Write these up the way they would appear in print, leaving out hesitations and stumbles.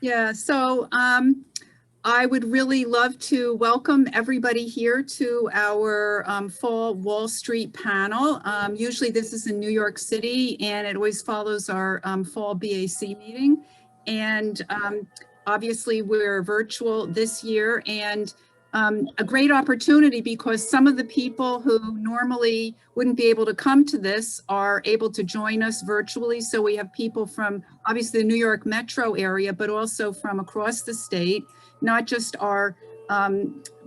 Yeah, so I would really love to welcome everybody here to our fall Wall Street panel. Usually this is in New York City, and it always follows our fall BAC meeting. And obviously we're virtual this year, and a great opportunity because some of the people who normally wouldn't be able to come to this are able to join us virtually. So we have people from obviously the New York metro area, but also from across the state, not just our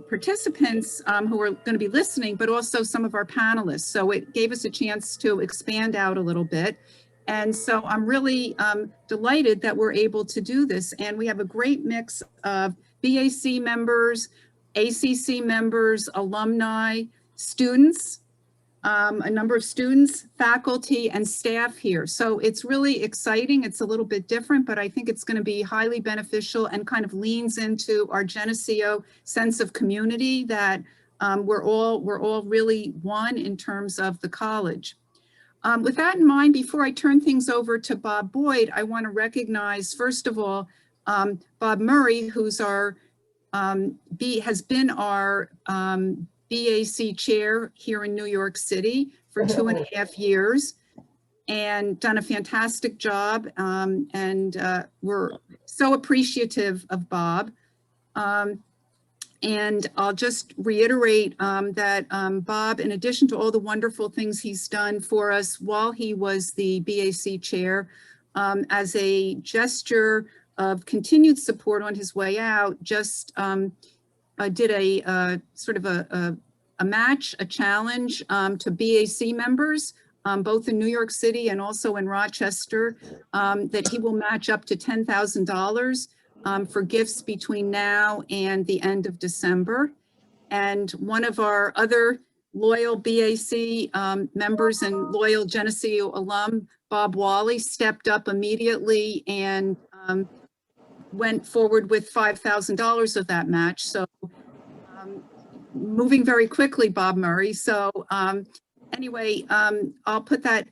participants who are going to be listening, but also some of our panelists. So it gave us a chance to expand out a little bit. And so I'm really delighted that we're able to do this. And we have a great mix of BAC members, ACC members, alumni, students, a number of students, faculty, and staff here. So it's really exciting. It's a little bit different, but I think it's going to be highly beneficial and kind of leans into our Geneseo sense of community that we're all really one in terms of the college. With that in mind, before I turn things over to Bob Boyd, I want to recognize, first of all, Bob Murray, who's our has been our BAC chair here in New York City for 2.5 years and done a fantastic job. And we're so appreciative of Bob. And I'll just reiterate that Bob, in addition to all the wonderful things he's done for us while he was the BAC chair, as a gesture of continued support on his way out, just did a sort of a match, a challenge to BAC members, both in New York City and also in Rochester, that he will match up to $10,000 for gifts between now and the end of December. And one of our other loyal BAC members and loyal Geneseo alum, Bob Walley, stepped up immediately and went forward with $5,000 of that match. So moving very quickly, Bob Murray. So anyway, I'll put that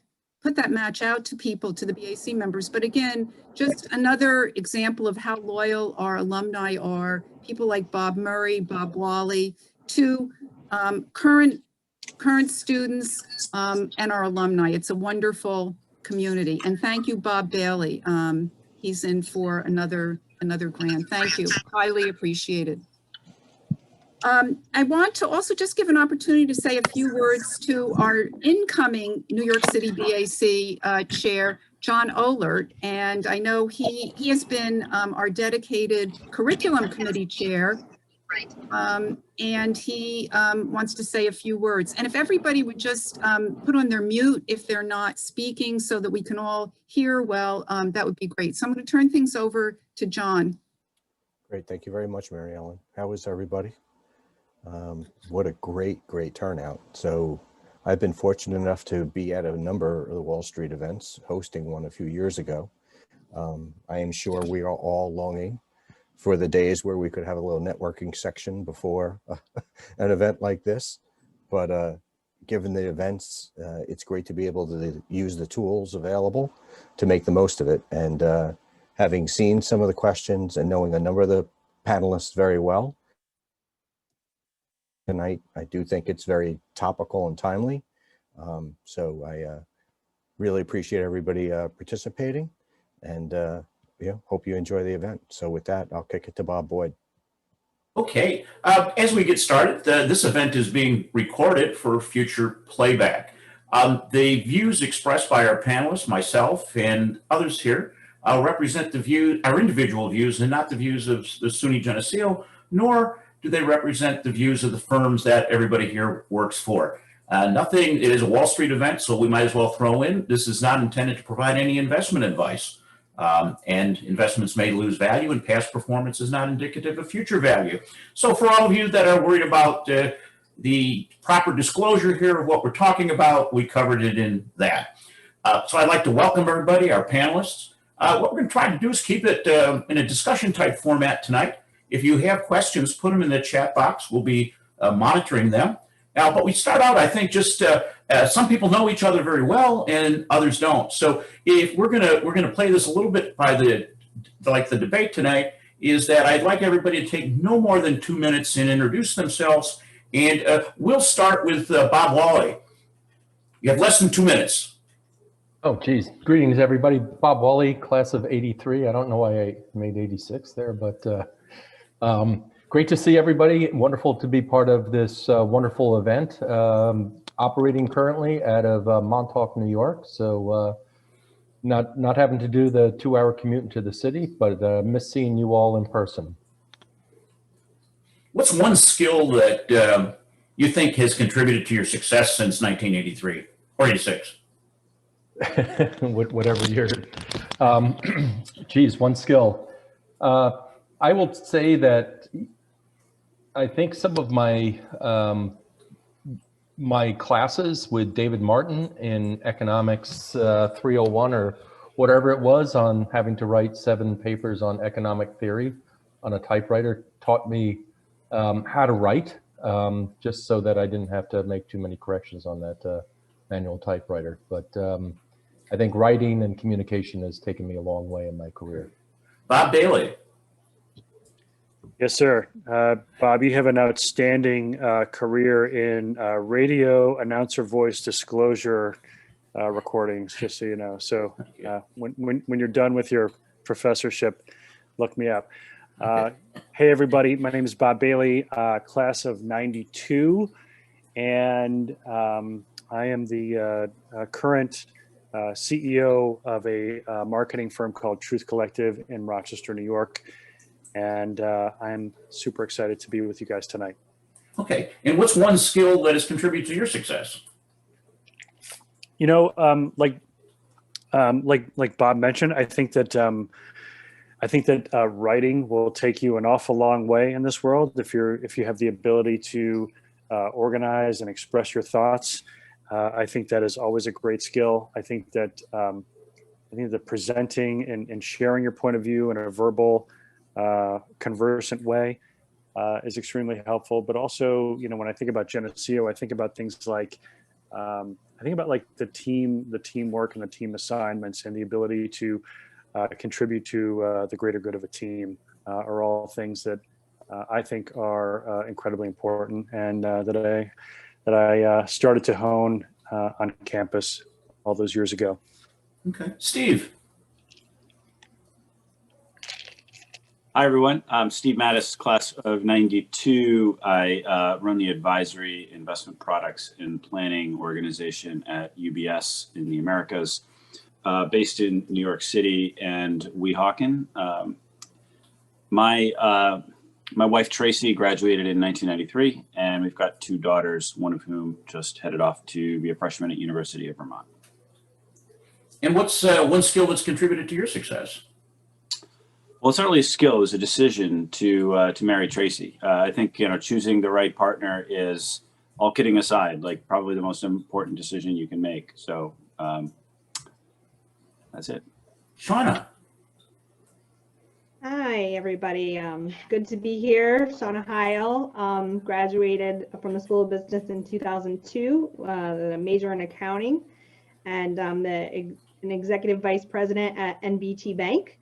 match out to people, to the BAC members. But again, just another example of how loyal our alumni are, people like Bob Murray, Bob Walley, to current students and our alumni. It's a wonderful community. And thank you, Bob Bailey. He's in for another grant. Thank you, highly appreciated. I want to also just give an opportunity to say a few words to our incoming New York City BAC chair, John Ohlert. And I know he has been our dedicated curriculum committee chair. And he wants to say a few words. And if everybody would just put on their mute if they're not speaking so that we can all hear well, that would be great. So I'm going to turn things over to John. Great. Thank you very much, Mary Ellen. How is everybody? What a great turnout. So I've been fortunate enough to be at a number of the Wall Street events, hosting one a few years ago. I am sure we are all longing for the days where we could have a little networking section before an event like this. But given the events, it's great to be able to use the tools available to make the most of it. And having seen some of the questions and knowing a number of the panelists very well, tonight, I do think it's very topical and timely. So I really appreciate everybody participating, and hope you enjoy the event. So with that, I'll kick it to Bob Boyd. Okay, as we get started, this event is being recorded for future playback. The views expressed by our panelists, myself and others here, represent our individual views and not the views of the SUNY Geneseo, nor do they represent the views of the firms that everybody here works for. It is a Wall Street event, so we might as well throw in, this is not intended to provide any investment advice. And investments may lose value, and past performance is not indicative of future value. So for all of you that are worried about the proper disclosure here of what we're talking about, we covered it in that. So I'd like to welcome everybody, our panelists. What we're going to try to do is keep it in a discussion type format tonight. If you have questions, put them in the chat box. We'll be monitoring them. Now, but we start out, I think, just some people know each other very well and others don't. So if we're gonna play this a little bit by the like the debate tonight is that I'd like everybody to take no more than 2 minutes and introduce themselves. And we'll start with Bob Walley. You have less than 2 minutes. Oh, geez. Greetings, everybody. Bob Walley, class of '83. I don't know why I made '86 there, but great to see everybody. Wonderful to be part of this wonderful event. Operating currently out of Montauk, New York. So not having to do the 2-hour commute into the city, but miss seeing you all in person. What's one skill that you think has contributed to your success since 1983 or 86? Whatever year. Geez, one skill. I will say that I think some of my my classes with David Martin in economics 301 or whatever it was, on having to write 7 papers on economic theory on a typewriter, taught me how to write, just so that I didn't have to make too many corrections on that manual typewriter. But I think writing and communication has taken me a long way in my career. Bob Bailey. Yes, sir. Bob, you have an outstanding career in radio announcer voice disclosure recordings, just so you know. So when you're done with your professorship, look me up. Hey, everybody. My name is Bob Bailey, class of '92, and I am the current CEO of a marketing firm called Truth Collective in Rochester, New York. And I'm super excited to be with you guys tonight. Okay. And what's one skill that has contributed to your success? You know, like Bob mentioned, I think that writing will take you an awful long way in this world if you have the ability to organize and express your thoughts. I think that is always a great skill. I think that the presenting and sharing your point of view in a verbal, conversant way is extremely helpful. But also, you know, when I think about Geneseo, I think about things like the teamwork and the team assignments and the ability to contribute to the greater good of a team are all things that I think are incredibly important, and that I started to hone on campus all those years ago. Okay, Steve. Hi, everyone. I'm Steve Mattus, class of '92. I run the advisory investment products and planning organization at UBS in the Americas, based in New York City and Weehawken. My wife, Tracy, graduated in 1993, and we've got 2 daughters, one of whom just headed off to be a freshman at University of Vermont. And what's one skill that's contributed to your success? Well, it's not really a skill. It was a decision to marry Tracy. I think, you know, choosing the right partner is, all kidding aside, like probably the most important decision you can make. So that's it. Shauna. Hi, everybody. Good to be here. Shauna Hyle, graduated from the School of Business in 2002, a major in accounting, and I'm an executive vice president at NBT Bank,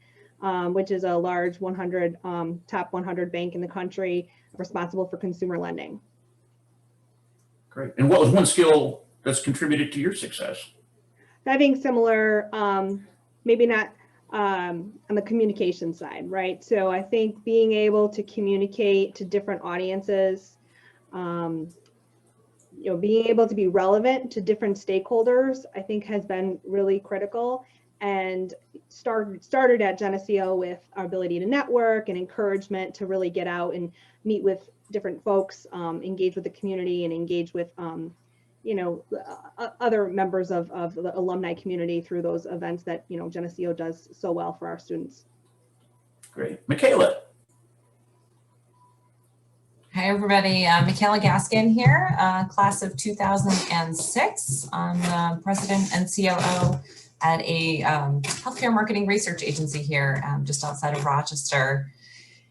which is a large 100 top 100 bank in the country, responsible for consumer lending. Great. And what was one skill that's contributed to your success? I think similar, maybe not on the communication side, right? So I think being able to communicate to different audiences, you know, being able to be relevant to different stakeholders, I think has been really critical. And started at Geneseo with our ability to network and encouragement to really get out and meet with different folks, engage with the community and engage with, you know, other members of the alumni community through those events that, you know, Geneseo does so well for our students. Great. Michaela. Hi, everybody. Michaela Gascon here, class of 2006. I'm the president and COO at a healthcare marketing research agency here just outside of Rochester.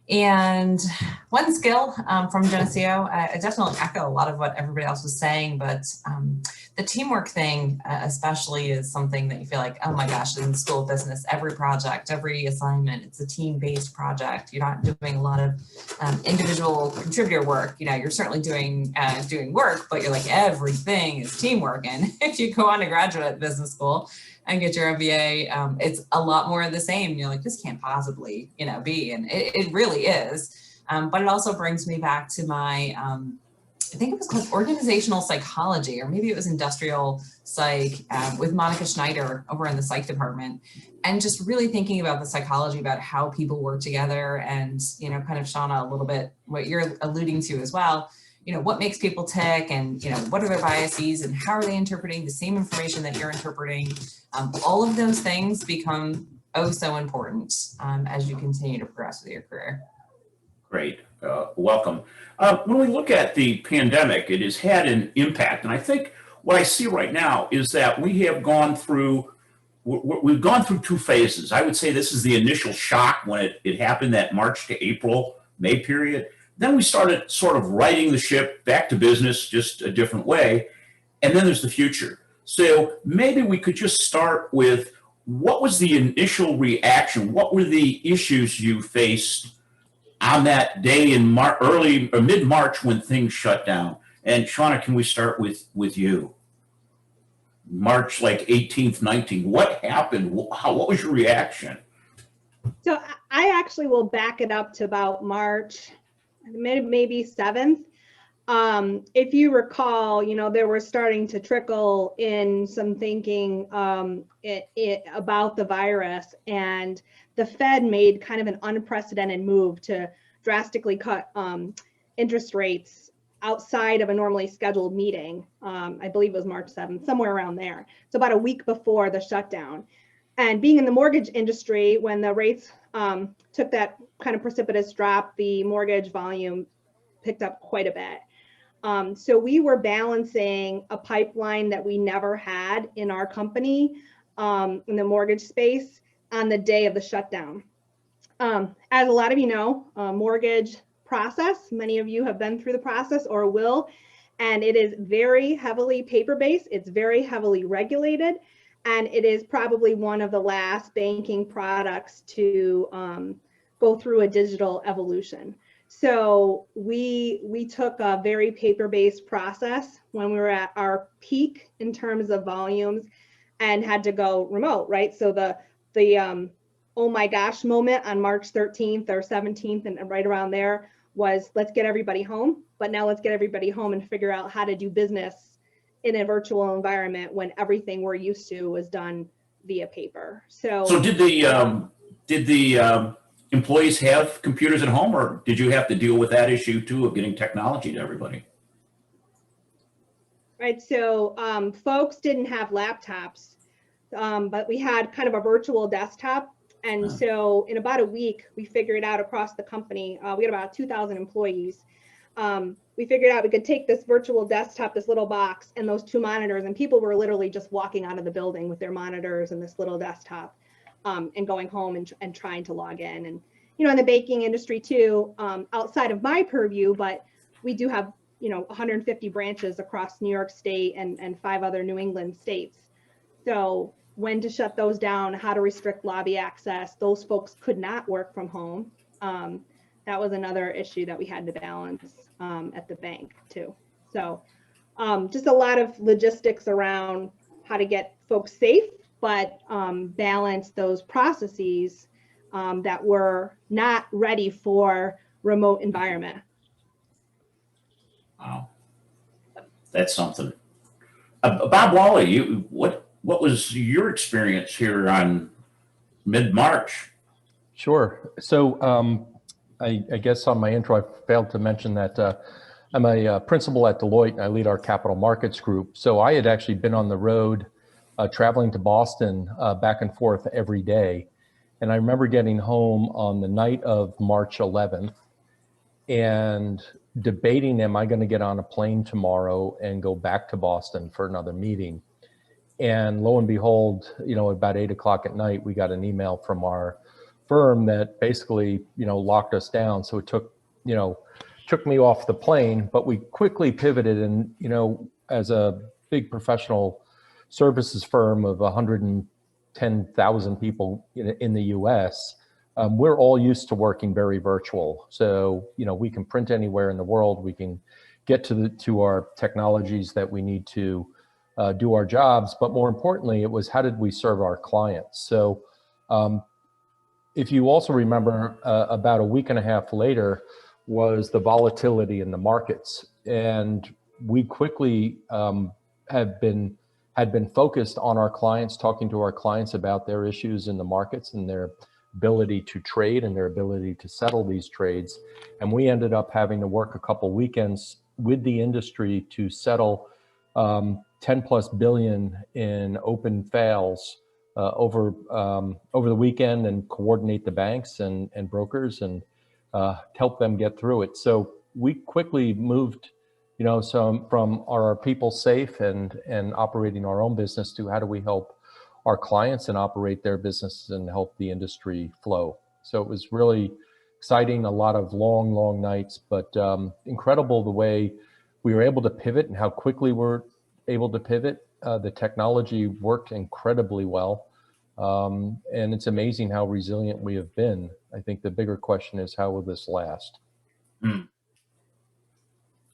And one skill from Geneseo, I definitely echo a lot of what everybody else was saying, but the teamwork thing, especially, is something that you feel like, oh my gosh, in school of business, every project, every assignment, it's a team-based project. You're not doing a lot of individual contributor work. You know, you're certainly doing work, but you're like, everything is teamwork. And if you go on to graduate business school and get your MBA, it's a lot more of the same. You're like, this can't possibly, you know, be, and it really is. But it also brings me back to my, I think it was called organizational psychology, or maybe it was industrial psych, with Monica Schneider over in the psych department, and just really thinking about the psychology about how people work together, and, you know, kind of Shauna, a little bit what you're alluding to as well, you know, what makes people tick, and, you know, what are their biases and how are they interpreting the same information that you're interpreting. All of those things become oh so important as you continue to progress with your career. Great. Welcome. When we look at the pandemic, it has had an impact. And I think what I see right now is that we've gone through two phases. I would say this is the initial shock when it happened, that March to April, May period. Then we started sort of righting the ship back to business, just a different way. And then there's the future. So maybe we could just start with, what was the initial reaction? What were the issues you faced on that day in early or mid-March when things shut down? And Shauna, can we start with you? March like 18th, 19th, what happened? What was your reaction? So I actually will back it up to about March, maybe 7th. If you recall, you know, there were starting to trickle in some thinking about the virus, and the Fed made kind of an unprecedented move to drastically cut interest rates outside of a normally scheduled meeting. I believe it was March 7th, somewhere around there. So about a week before the shutdown. And being in the mortgage industry, when the rates took that kind of precipitous drop, the mortgage volume picked up quite a bit. So we were balancing a pipeline that we never had in our company in the mortgage space on the day of the shutdown. As a lot of you know, mortgage process, many of you have been through the process or will, and it is very heavily paper-based, it's very heavily regulated, and it is probably one of the last banking products to go through a digital evolution. So we took a very paper-based process when we were at our peak in terms of volumes and had to go remote, right? So the oh my gosh moment on March 13th or 17th and right around there was, let's get everybody home, but now let's get everybody home and figure out how to do business in a virtual environment when everything we're used to was done via paper. So did the employees have computers at home, or did you have to deal with that issue too of getting technology to everybody? Right, so folks didn't have laptops, but we had kind of a virtual desktop. And so in about a week, we figured out across the company, we had about 2,000 employees. We figured out we could take this virtual desktop, this little box, and those 2 monitors, and people were literally just walking out of the building with their monitors and this little desktop and going home and trying to log in. And, you know, in the banking industry too, outside of my purview, but we do have, you know, 150 branches across New York State and 5 other New England states. So when to shut those down, how to restrict lobby access, those folks could not work from home. That was another issue that we had to balance at the bank too. So just a lot of logistics around how to get folks safe, but balance those processes that were not ready for remote environment. Wow, that's something. Bob Walley, what was your experience here on mid-March? Sure. So I guess on my intro, I failed to mention that I'm a principal at Deloitte, and I lead our capital markets group. So I had actually been on the road traveling to Boston back and forth every day. And I remember getting home on the night of March 11th and debating, am I going to get on a plane tomorrow and go back to Boston for another meeting? And lo and behold, you know, about 8 o'clock at night, we got an email from our firm that basically, you know, locked us down. So it took me off the plane, but we quickly pivoted. And, you know, as a big professional services firm of 110,000 people in the US, we're all used to working very virtual. So, we can print anywhere in the world. We can get to our technologies that we need to do our jobs. But more importantly, it was how did we serve our clients? So if you also remember, about a week and a half later was the volatility in the markets. And we quickly had been focused on our clients, talking to our clients about their issues in the markets and their ability to trade and their ability to settle these trades. And we ended up having to work a couple weekends with the industry to settle 10 plus billion in open fails over the weekend, and coordinate the banks and brokers and help them get through it. So we quickly moved, from our people safe and operating our own business to how do we help our clients and operate their businesses and help the industry flow. So it was really exciting, a lot of long nights, but incredible the way we were able to pivot and how quickly we're able to pivot. The technology worked incredibly well. And it's amazing how resilient we have been. I think the bigger question is, how will this last?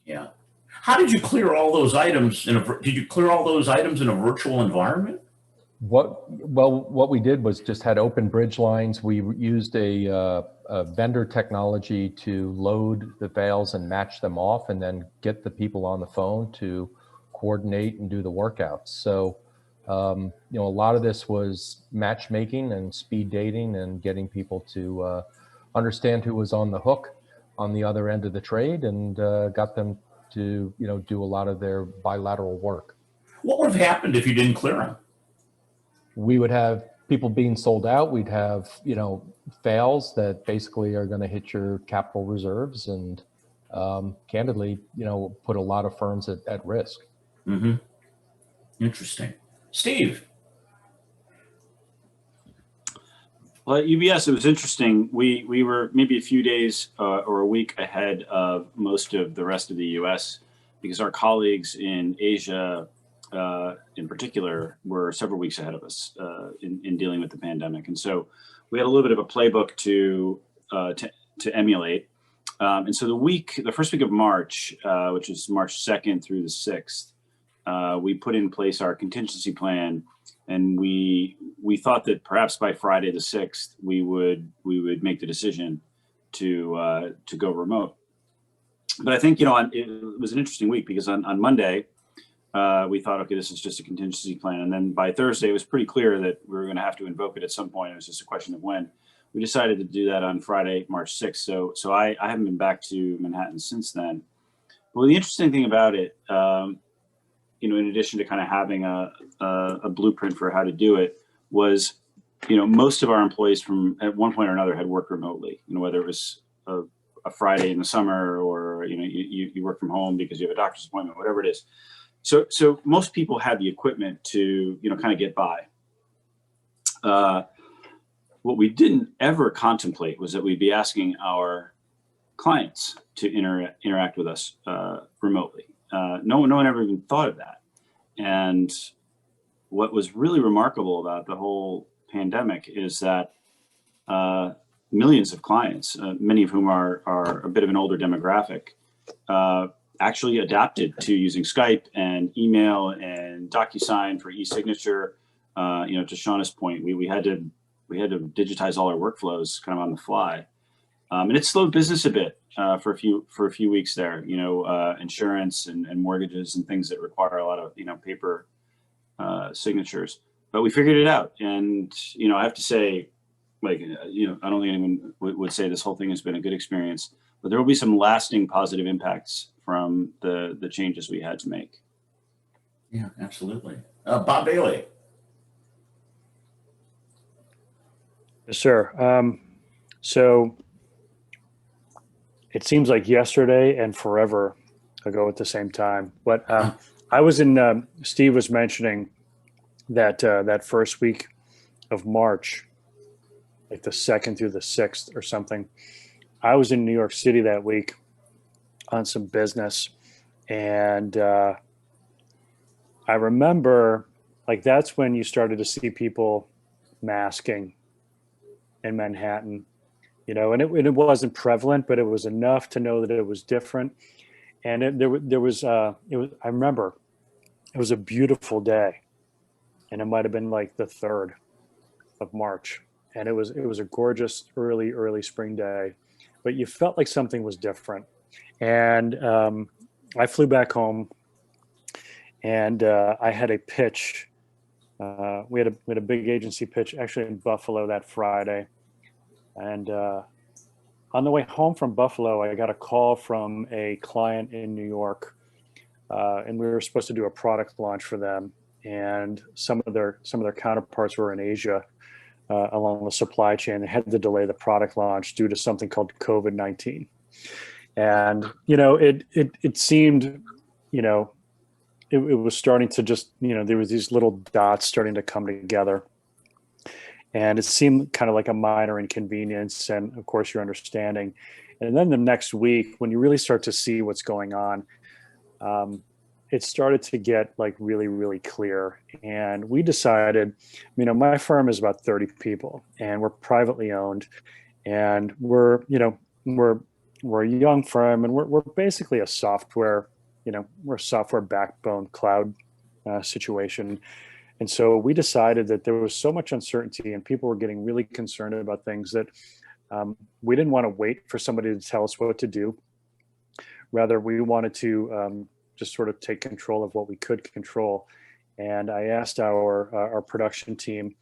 Yeah. How did you clear all those items did you clear all those items in a virtual environment? What we did was just had open bridge lines. We used a vendor technology to load the fails and match them off, and then get the people on the phone to coordinate and do the workouts. So, a lot of this was matchmaking and speed dating and getting people to understand who was on the hook on the other end of the trade, and got them to, do a lot of their bilateral work. What would have happened if you didn't clear them? We would have people being sold out. We'd have, fails that basically are going to hit your capital reserves and candidly, put a lot of firms at risk. Mm-hmm. Interesting. Steve. Well, at UBS, it was interesting. We were maybe a few days or a week ahead of most of the rest of the US, because our colleagues in Asia, in particular, were several weeks ahead of us in dealing with the pandemic. And so we had a little bit of a playbook to emulate. And so the first week of March, which is March 2nd through the 6th, we put in place our contingency plan, and we thought that perhaps by Friday the 6th we would make the decision to go remote. But I think it was an interesting week, because on Monday we thought, okay, this is just a contingency plan, and then by Thursday it was pretty clear that we were going to have to invoke it at some point. It was just a question of when. We decided to do that on Friday, March 6th. So I haven't been back to Manhattan since then. Well, the interesting thing about it, in addition to kind of having a blueprint for how to do it, was, most of our employees from at one point or another had worked remotely, whether it was a Friday in the summer, or, you work from home because you have a doctor's appointment, whatever it is. So most people had the equipment to, kind of get by. What we didn't ever contemplate was that we'd be asking our clients to interact with us remotely. No one ever even thought of that. And what was really remarkable about the whole pandemic is that millions of clients, many of whom are a bit of an older demographic, actually adapted to using Skype and email and DocuSign for e-signature. To Shauna's point, we had to digitize all our workflows kind of on the fly, and it slowed business a bit for a few weeks there. Insurance and mortgages and things that require a lot of paper signatures. But we figured it out, and I have to say, I don't think anyone would say this whole thing has been a good experience, but there will be some lasting positive impacts from the changes we had to make. Yeah, absolutely. Bob Bailey. Yes, sir. So it seems like yesterday and forever ago at the same time. But I was in, Steve was mentioning that that first week of March, like the 2nd through the 6th or something. I was in New York City that week on some business, and I remember, like, that's when you started to see people masking in Manhattan, you know, and it wasn't prevalent, but it was enough to know that it was different. And I remember it was a beautiful day, and it might have been like the 3rd of March. And it was a gorgeous early spring day, but you felt like something was different. And I flew back home, and I had a pitch. We had a big agency pitch actually in Buffalo that Friday. And on the way home from Buffalo, I got a call from a client in New York, and we were supposed to do a product launch for them. And some of their counterparts were in Asia along the supply chain, and had to delay the product launch due to something called COVID-19. And you know, it seemed, you know, it was starting to just, you know, there was these little dots starting to come together. And it seemed kind of like a minor inconvenience, and of course your understanding. And then the next week, when you really start to see what's going on, it started to get like really clear. And we decided, you know, my firm is about 30 people, and we're privately owned, and we're a young firm, and we're basically a software, you know, we're a software backbone cloud situation. And so we decided that there was so much uncertainty, and people were getting really concerned about things, that we didn't want to wait for somebody to tell us what to do. Rather, we wanted to just sort of take control of what we could control. And I asked our production team,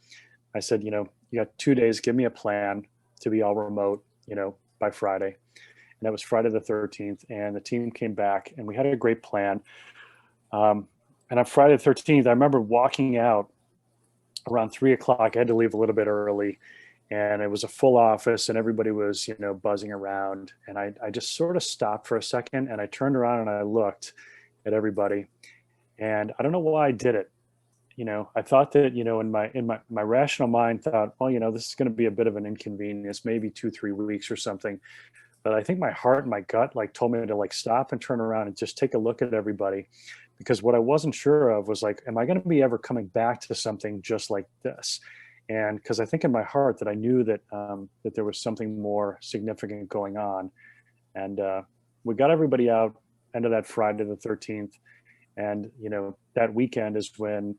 I said, you know, you got 2 days, give me a plan to be all remote, you know, by Friday. And that was Friday the 13th. And the team came back, and we had a great plan. And on Friday the 13th, I remember walking out around 3 o'clock. I had to leave a little bit early, and it was a full office, and everybody was, you know, buzzing around. And I just sort of stopped for a second, and I turned around and I looked at everybody. And I don't know why I did it. You know, I thought that, you know, in my rational mind thought, well, you know, this is going to be a bit of an inconvenience, maybe 2-3 weeks or something. But I think my heart and my gut like told me to like stop and turn around and just take a look at everybody. Because what I wasn't sure of was like, am I going to be ever coming back to something just like this? And because I think in my heart that I knew that that there was something more significant going on. And we got everybody out end of that Friday the 13th. And, you know, that weekend is when,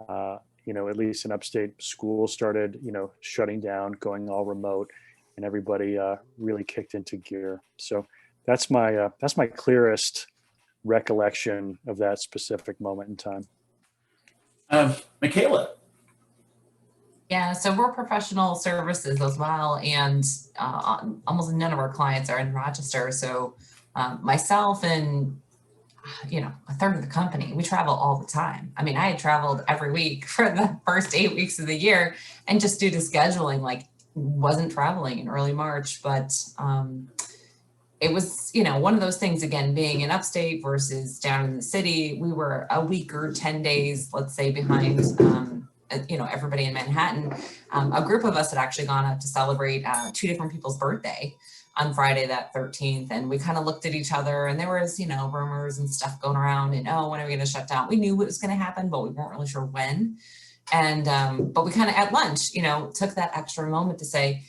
you know, at least in upstate, schools started, you know, shutting down, going all remote, and everybody really kicked into gear. So that's my clearest recollection of that specific moment in time. Michaela. Yeah, so we're professional services as well, and almost none of our clients are in Rochester. So myself and, you know, a third of the company, we travel all the time. I mean, I had traveled every week for the first 8 weeks of the year, and just due to scheduling, like, wasn't traveling in early March, but it was, you know, one of those things, again, being in upstate versus down in the city. We were a week or 10 days, let's say, behind, you know, everybody in Manhattan. A group of us had actually gone out to celebrate 2 different people's birthday on Friday that 13th. And we kind of looked at each other, and there was, you know, rumors and stuff going around, and, oh, when are we going to shut down? We knew it was going to happen, but we weren't really sure when. And, but we kind of at lunch, you know, took that extra moment to say,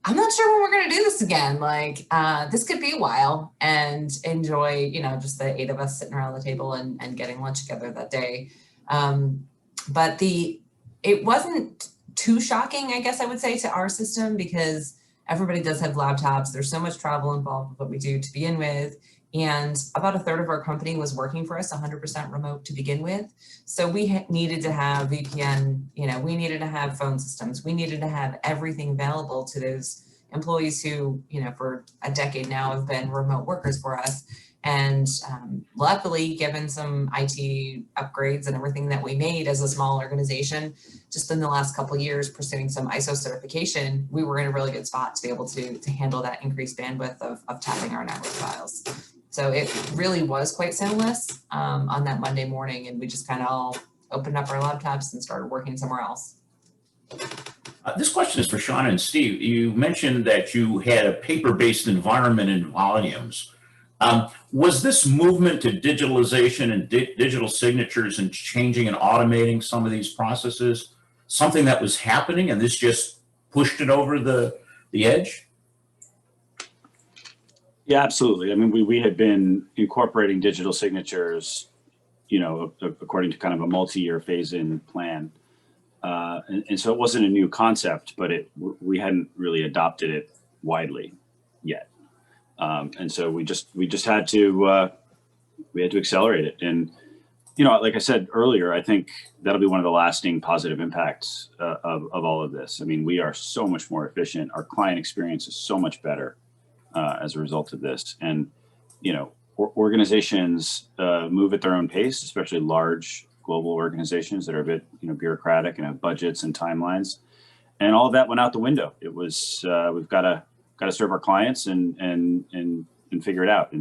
I'm not sure when we're going to do this again. Like, this could be a while, and enjoy, you know, just the 8 of us sitting around the table and getting lunch together that day. But it wasn't too shocking, I guess I would say, to our system, because everybody does have laptops. There's so much travel involved with what we do to begin with. And about a third of our company was working for us 100% remote to begin with. So we needed to have VPN, you know, we needed to have phone systems. We needed to have everything available to those employees who, you know, for a decade now have been remote workers for us. And luckily, given some IT upgrades and everything that we made as a small organization, just in the last couple of years pursuing some ISO certification, we were in a really good spot to be able to handle that increased bandwidth of tapping our network files. So it really was quite seamless on that Monday morning, and we just kind of all opened up our laptops and started working somewhere else. This question is for Shauna and Steve. You mentioned that you had a paper-based environment in volumes. Was this movement to digitalization and digital signatures and changing and automating some of these processes something that was happening and this just pushed it over the edge? Yeah, absolutely. I mean, we had been incorporating digital signatures, you know, according to kind of a multi-year phase-in plan. And so it wasn't a new concept, but we hadn't really adopted it widely yet. And so we just had to accelerate it. And, you know, like I said earlier, I think that'll be one of the lasting positive impacts of all of this. I mean, we are so much more efficient. Our client experience is so much better as a result of this. And, you know, organizations move at their own pace, especially large global organizations that are a bit, you know, bureaucratic and have budgets and timelines. And all of that went out the window. It was we've got to serve our clients and figure it out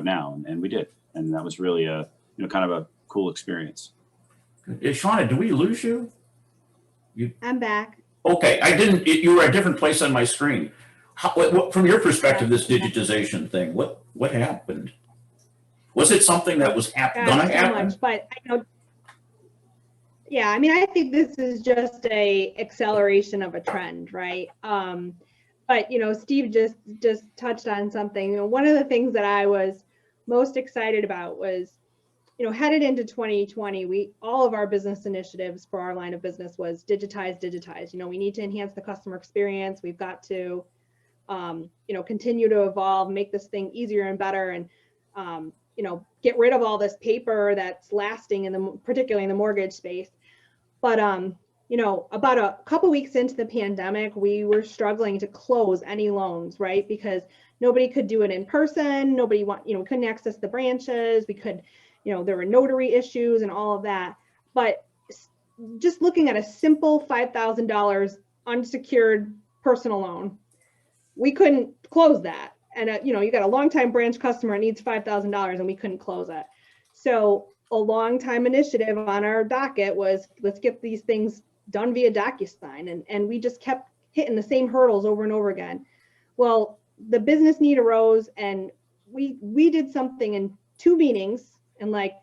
now, and we did. And that was really a, you know, kind of a cool experience. Shauna, do we lose you? I'm back. Okay, I didn't. You were at a different place on my screen. What, from your perspective, this digitization thing, what happened? Was it something that was gonna happen? Much, but I know. Yeah, I mean, I think this is just a acceleration of a trend, right? But you know, Steve just touched on something. You know, one of the things that I was most excited about was, you know, headed into 2020, all of our business initiatives for our line of business was digitize. You know, we need to enhance the customer experience. We've got to, you know, continue to evolve, make this thing easier and better, and you know, get rid of all this paper that's lasting particularly in the mortgage space. But you know, about a couple weeks into the pandemic, we were struggling to close any loans, right? Because nobody could do it in person. We couldn't access the branches. We could, you know, there were notary issues and all of that. But just looking at a simple $5,000 unsecured personal loan, we couldn't close that. And you know, you got a longtime branch customer that needs $5,000 and we couldn't close it. So a long time initiative on our docket was, let's get these things done via DocuSign. And we just kept hitting the same hurdles over and over again. Well, the business need arose, and we did something in 2 meetings in like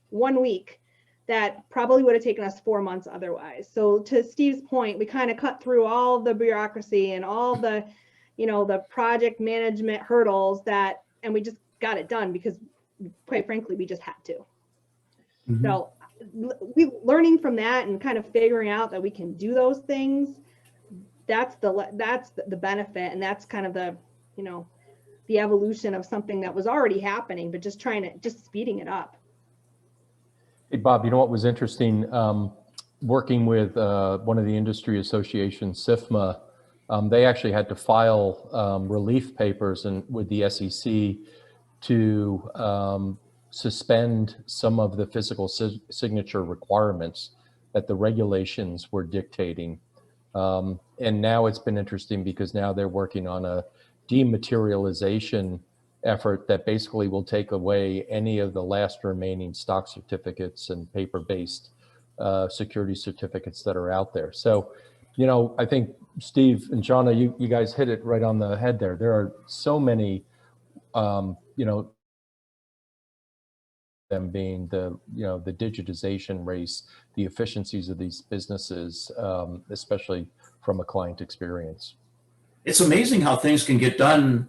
1 week that probably would have taken us 4 months otherwise. So to Steve's point, we kind of cut through all the bureaucracy and all the, you know, the project management hurdles and we just got it done because, quite frankly, we just had to. Mm-hmm. So learning from that and kind of figuring out that we can do those things, that's the benefit, and that's kind of the, you know, the evolution of something that was already happening, but just speeding it up. Hey, Bob, you know what was interesting? Working with one of the industry associations, SIFMA, they actually had to file relief papers with the SEC to suspend some of the physical signature requirements that the regulations were dictating. And now it's been interesting because now they're working on a dematerialization effort that basically will take away any of the last remaining stock certificates and paper-based security certificates that are out there. So, you know, I think Steve and Shauna, you guys hit it right on the head there. There are so many, you know, them being the digitization race, the efficiencies of these businesses, especially from a client experience. It's amazing how things can get done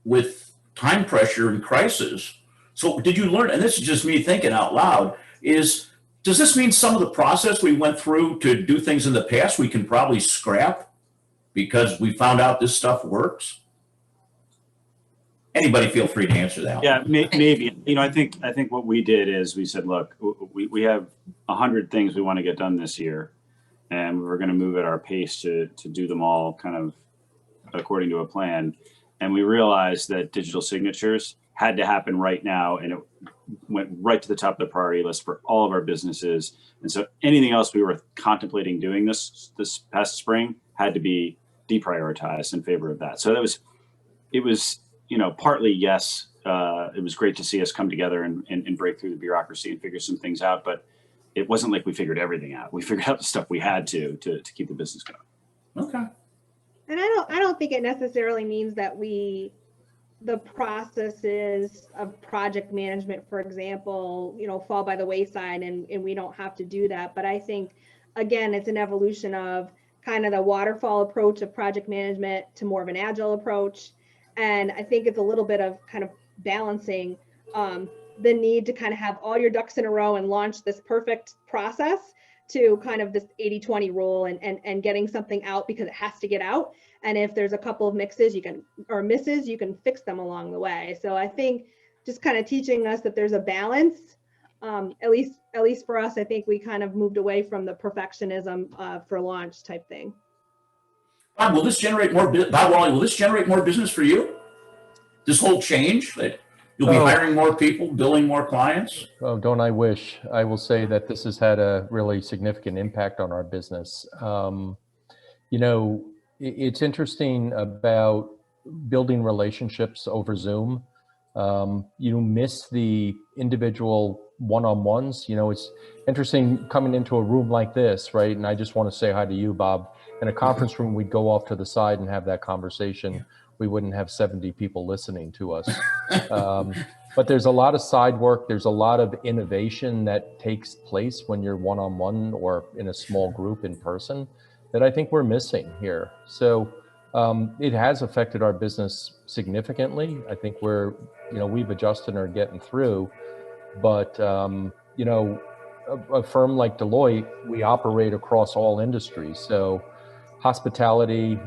with time pressure and crisis. So did you learn, and this is just me thinking out loud, does this mean some of the process we went through to do things in the past we can probably scrap because we found out this stuff works? Anybody feel free to answer that. Yeah, maybe. You know, I think what we did is we said, look, we have 100 things we want to get done this year, and we're going to move at our pace to do them all kind of according to a plan. And we realized that digital signatures had to happen right now, and it went right to the top of the priority list for all of our businesses. And so anything else we were contemplating doing this past spring had to be deprioritized in favor of that. So it was, you know, partly, yes, it was great to see us come together and break through the bureaucracy and figure some things out, but it wasn't like we figured everything out. We figured out the stuff we had to keep the business going. Okay. And I don't think it necessarily means that we the processes of project management, for example, fall by the wayside, and we don't have to do that. But I think, again, it's an evolution of kind of the waterfall approach of project management to more of an agile approach. And I think it's a little bit of kind of balancing the need to kind of have all your ducks in a row and launch this perfect process to kind of this 80-20 rule and getting something out because it has to get out. And if there's a couple of misses, you can fix them along the way. So I think just kind of teaching us that there's a balance. At least for us, I think we kind of moved away from the perfectionism for launch type thing. Bob, will this generate more? Bob Walley, will this generate more business for you? This whole change that you'll be hiring more people, billing more clients? Oh, don't I wish. I will say that this has had a really significant impact on our business. It's interesting about building relationships over Zoom. You miss the individual one-on-ones. It's interesting coming into a room like this, right? And I just want to say hi to you, Bob. In a conference room, we'd go off to the side and have that conversation. We wouldn't have 70 people listening to us. But there's a lot of side work. There's a lot of innovation that takes place when you're one-on-one or in a small group in person that I think we're missing here. So it has affected our business significantly. I think we've adjusted and are getting through. But, a firm like Deloitte, we operate across all industries. So hospitality,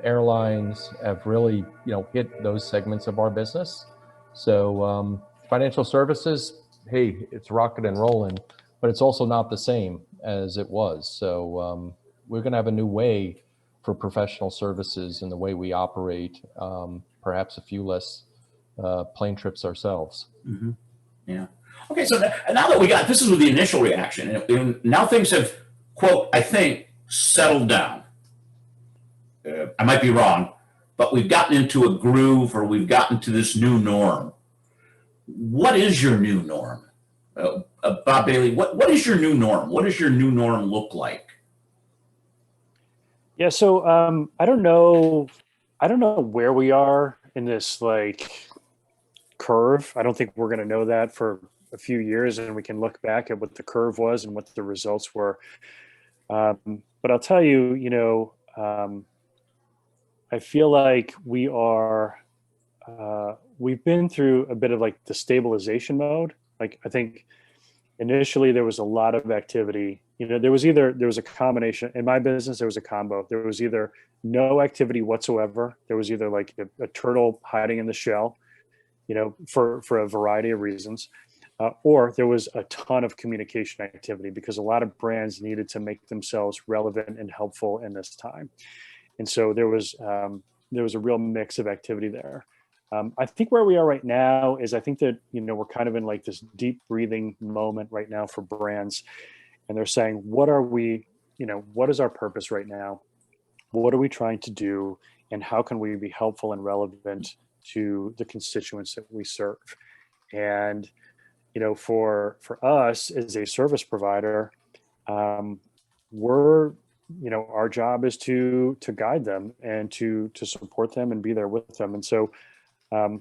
airlines have really, hit those segments of our business. So financial services, hey, it's rocking and rolling, but it's also not the same as it was. So we're going to have a new way for professional services and the way we operate, perhaps a few less plane trips ourselves. Mm-hmm. Yeah. Okay, so now that this is with the initial reaction, and now things have, quote, I think, settled down. I might be wrong, but we've gotten into a groove, or we've gotten to this new norm. What is your new norm? Bob Bailey, what is your new norm? What does your new norm look like? Yeah, so I don't know where we are in this curve. I don't think we're going to know that for a few years, and we can look back at what the curve was and what the results were. But I'll tell you, I feel like we've been through a bit of the stabilization mode. I think initially there was a lot of activity. There was a combination in my business. There was a combo. There was either no activity whatsoever. There was either a turtle hiding in the shell, for a variety of reasons, or there was a ton of communication activity because a lot of brands needed to make themselves relevant and helpful in this time. And so there was a real mix of activity there. I think where we are right now is I think that, we're kind of in this deep breathing moment right now for brands. And they're saying, what is our purpose right now? What are we trying to do? And how can we be helpful and relevant to the constituents that we serve? And, for us as a service provider, our job is to guide them and to support them and be there with them. And so I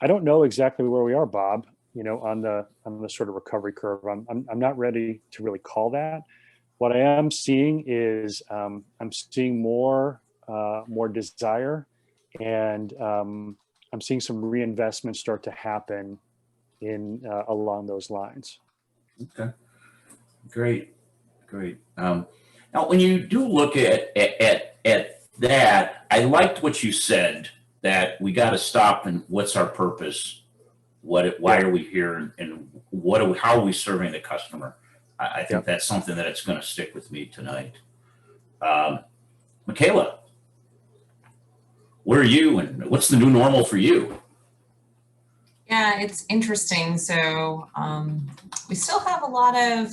don't know exactly where we are, Bob, on the sort of recovery curve. I'm not ready to really call that. What I am seeing is I'm seeing more desire, and I'm seeing some reinvestment start to happen along those lines. Okay, great. Now, when you do look at that, I liked what you said, that we got to stop and what's our purpose? Why are we here, and how are we serving the customer? I think that's something that it's going to stick with me tonight. Michaela, where are you, and what's the new normal for you? Yeah, it's interesting. So we still have a lot of,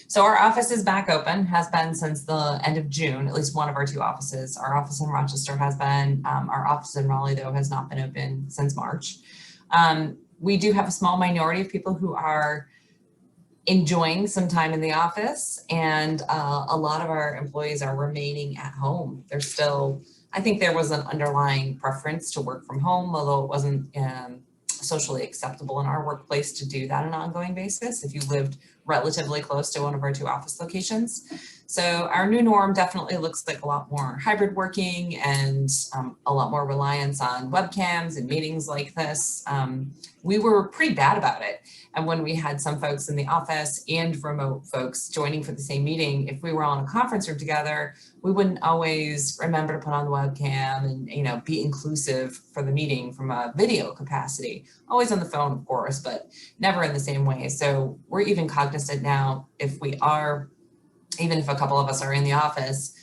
so our office is back open, has been since the end of June, at least one of our two offices. Our office in Rochester has been, our office in Raleigh, though, has not been open since March. We do have a small minority of people who are enjoying some time in the office, and a lot of our employees are remaining at home. They're still I think there was an underlying preference to work from home, although it wasn't socially acceptable in our workplace to do that on an ongoing basis if you lived relatively close to one of our 2 office locations. So our new norm definitely looks like a lot more hybrid working and a lot more reliance on webcams and meetings like this. We were pretty bad about it. And when we had some folks in the office and remote folks joining for the same meeting, if we were all in a conference room together, we wouldn't always remember to put on the webcam and, you know, be inclusive for the meeting from a video capacity. Always on the phone, of course, but never in the same way. So we're even cognizant now, if we are, even if a couple of us are in the office,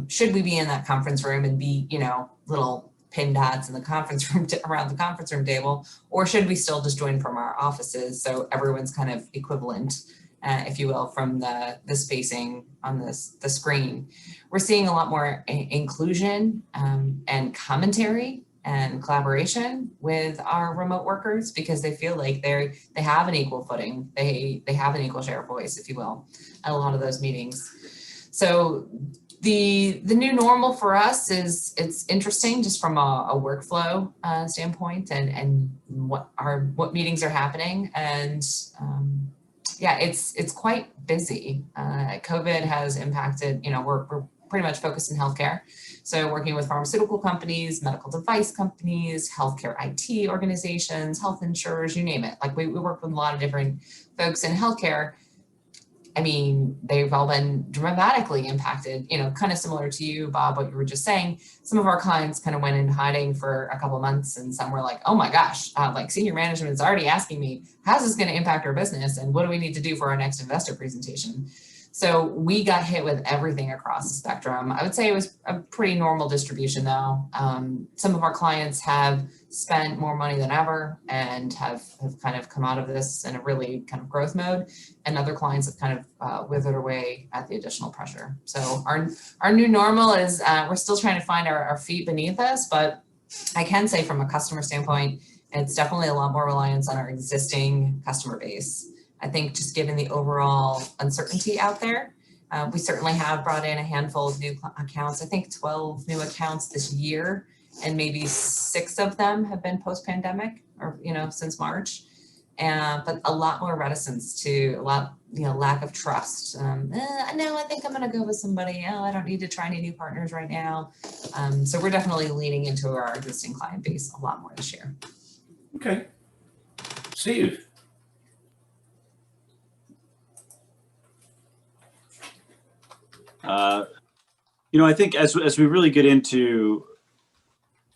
should we be in that conference room and be, you know, little pin dots in the conference room around the conference room table, or should we still just join from our offices so everyone's kind of equivalent, if you will, from the spacing on the screen? We're seeing a lot more inclusion and commentary and collaboration with our remote workers because they feel like they have an equal footing, they have an equal share of voice, if you will, at a lot of those meetings. So the new normal for us is, it's interesting just from a workflow standpoint and what meetings are happening. And yeah, it's quite busy. COVID has impacted, you know, we're pretty much focused in healthcare. So working with pharmaceutical companies, medical device companies, healthcare IT organizations, health insurers, you name it. Like we work with a lot of different folks in healthcare. I mean, they've all been dramatically impacted, you know, kind of similar to you, Bob, what you were just saying. Some of our clients kind of went in hiding for a couple of months, and some were like, oh my gosh, like senior management is already asking me, how's this going to impact our business? And what do we need to do for our next investor presentation? So we got hit with everything across the spectrum. I would say it was a pretty normal distribution though. Some of our clients have spent more money than ever and have kind of come out of this in a really kind of growth mode. And other clients have kind of withered away at the additional pressure. So our new normal is we're still trying to find our feet beneath us, but I can say from a customer standpoint, it's definitely a lot more reliance on our existing customer base. I think just given the overall uncertainty out there, we certainly have brought in a handful of new accounts. I think 12 new accounts this year, and maybe 6 of them have been post-pandemic or, you know, since March. But a lot more reticence to a lot, you know, lack of trust. No, I think I'm going to go with somebody. Oh, I don't need to try any new partners right now. So we're definitely leaning into our existing client base a lot more this year. Okay. Steve. You know, I think as we really get into,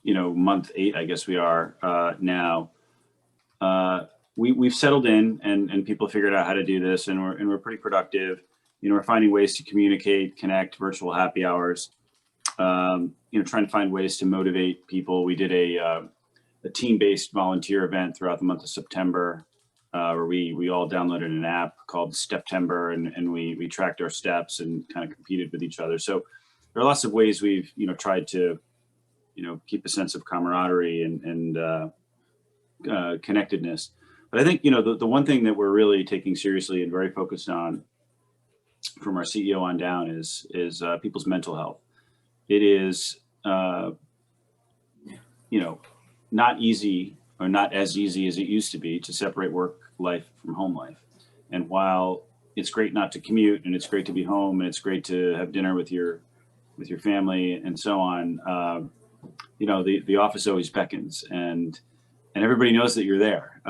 you know, month 8, I guess we are now, we've settled in and people figured out how to do this, and we're pretty productive. You know, we're finding ways to communicate, connect, virtual happy hours, you know, trying to find ways to motivate people. We did a team-based volunteer event throughout the month of September, where we all downloaded an app called Steptember, and we tracked our steps and kind of competed with each other. So there are lots of ways we've, you know, tried to, you know, keep a sense of camaraderie and connectedness. But I think, you know, the one thing that we're really taking seriously and very focused on from our CEO on down is people's mental health. It is, you know, not easy, or not as easy as it used to be, to separate work life from home life. And while it's great not to commute, and it's great to be home, and it's great to have dinner with your family and so on, you know, the office always beckons, and everybody knows that you're there.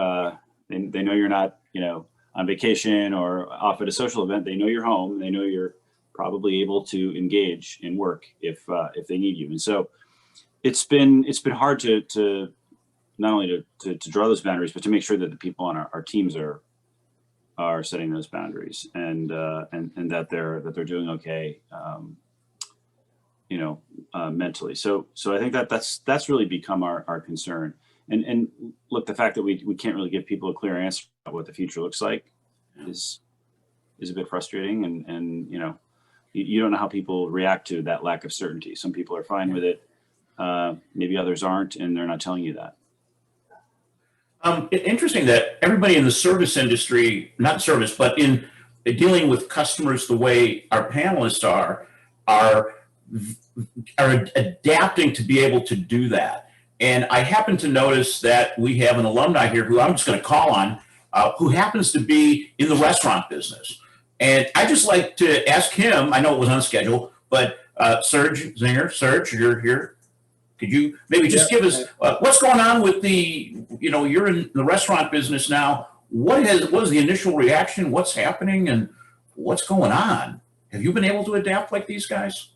They know you're not, you know, on vacation or off at a social event. They know you're home. They know you're probably able to engage in work if they need you. And so it's been hard to not only to draw those boundaries, but to make sure that the people on our teams are setting those boundaries, and that they're doing okay, you know, mentally. So I think that's really become our concern. And look, the fact that we can't really give people a clear answer about what the future looks like is a bit frustrating. And you know, you don't know how people react to that lack of certainty. Some people are fine with it. Maybe others aren't, and they're not telling you that. Interesting that everybody in the service industry, not service, but in dealing with customers the way our panelists are are adapting to be able to do that. And I happen to notice that we have an alumni here who I'm just going to call on, who happens to be in the restaurant business. And I just like to ask him, I know it was on schedule, but Serge Zinger, Serge, you're here. Could you maybe just give us what's going on with the, you're in the restaurant business now. What was the initial reaction? What's happening and what's going on? Have you been able to adapt like these guys?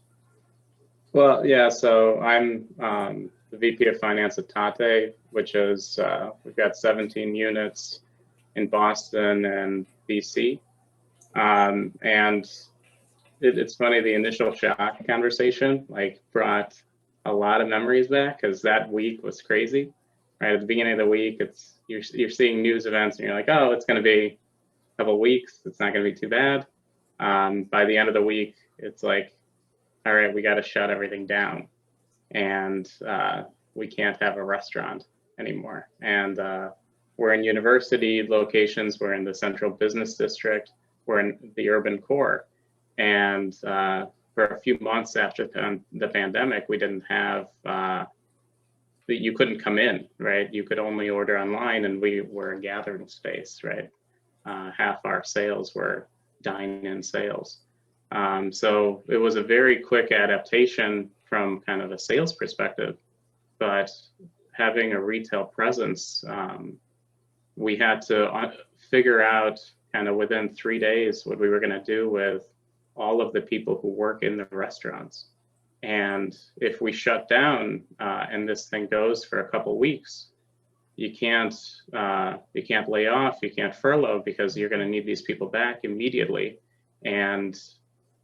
Well, yeah, so I'm the VP of Finance at Tate, which is, we've got 17 units in Boston and BC. And it's funny, the initial shock conversation brought a lot of memories back, because that week was crazy. Right at the beginning of the week, you're seeing news events and you're like, oh, it's going to be a couple of weeks. It's not going to be too bad. By the end of the week, it's like, all right, we got to shut everything down, and we can't have a restaurant anymore. And we're in university locations. We're in the central business district. We're in the urban core. And for a few months after the pandemic, we didn't have, you couldn't come in, right? You could only order online, and we were a gathering space, right? Half our sales were dine-in sales. So it was a very quick adaptation from kind of a sales perspective, but having a retail presence, we had to figure out kind of within 3 days what we were going to do with all of the people who work in the restaurants. And if we shut down and this thing goes for a couple weeks, you can't lay off, you can't furlough, because you're going to need these people back immediately. And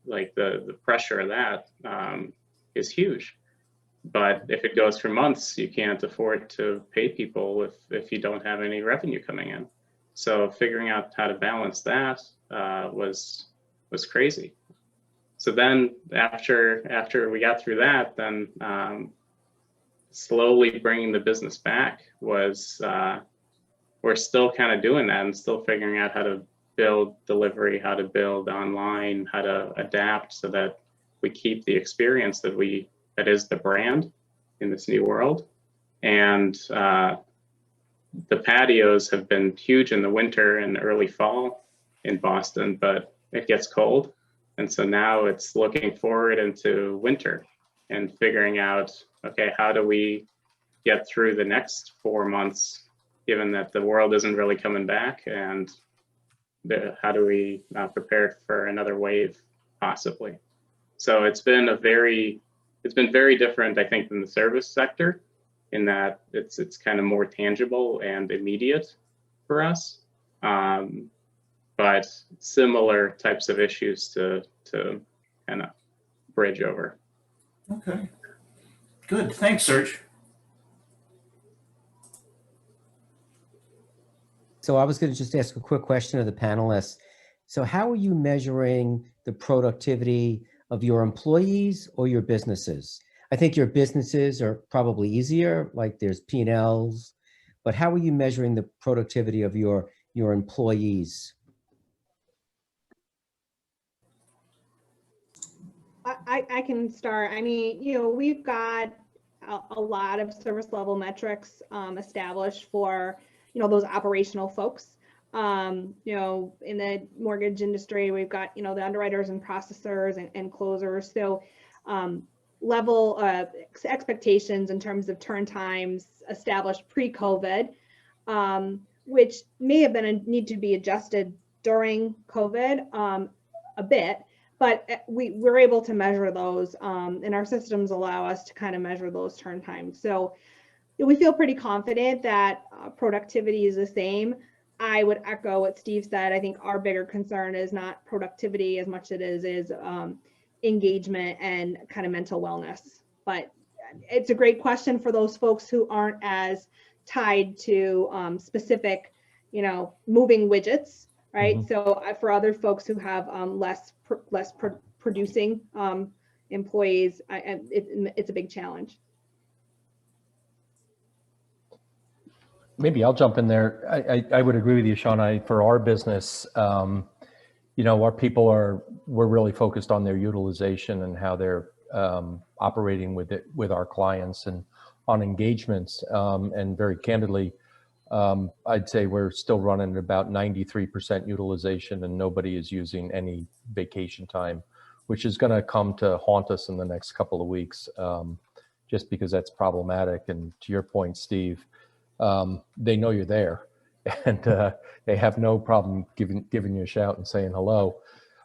like the pressure of that is huge. But if it goes for months, you can't afford to pay people if you don't have any revenue coming in. So figuring out how to balance that was crazy. So then after we got through that, then slowly bringing the business back was, we're still kind of doing that and still figuring out how to build delivery, how to build online, how to adapt so that we keep the experience that is the brand in this new world. And the patios have been huge in the winter and early fall in Boston, but it gets cold. And so now it's looking forward into winter and figuring out, okay, how do we get through the next 4 months, given that the world isn't really coming back, and how do we prepare for another wave possibly? So it's been very different, I think, than the service sector, in that it's kind of more tangible and immediate for us, but similar types of issues to kind of bridge over. Okay, good. Thanks, Serge. So I was going to just ask a quick question of the panelists. So how are you measuring the productivity of your employees or your businesses? I think your businesses are probably easier, like there's P&Ls, but how are you measuring the productivity of your employees? I can start. I mean, we've got a lot of service level metrics established for, those operational folks. In the mortgage industry, we've got, the underwriters and processors and closers. So level expectations in terms of turn times established pre-COVID, which may have been a need to be adjusted during COVID a bit, but we're able to measure those, and our systems allow us to kind of measure those turn times. So we feel pretty confident that productivity is the same. I would echo what Steve said. I think our bigger concern is not productivity as much as it is engagement and kind of mental wellness. But it's a great question for those folks who aren't as tied to specific, moving widgets, right? Mm-hmm. So for other folks who have less producing employees, it's a big challenge. Maybe I'll jump in there. I would agree with you, Shauna. For our business, our people we're really focused on their utilization and how they're operating with our clients and on engagements. And very candidly, I'd say we're still running at about 93% utilization, and nobody is using any vacation time, which is going to come to haunt us in the next couple of weeks, just because that's problematic. And to your point, Steve, they know you're there, and they have no problem giving you a shout and saying hello.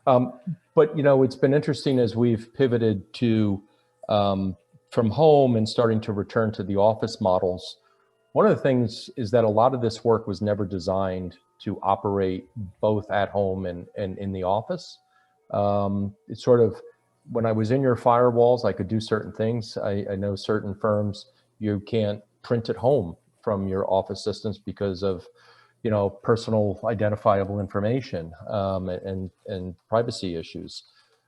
But it's been interesting as we've pivoted to from home and starting to return to the office models. One of the things is that a lot of this work was never designed to operate both at home and in the office. It's sort of, when I was in your firewalls, I could do certain things. I know certain firms, you can't print at home from your office systems because of, personal identifiable information and privacy issues.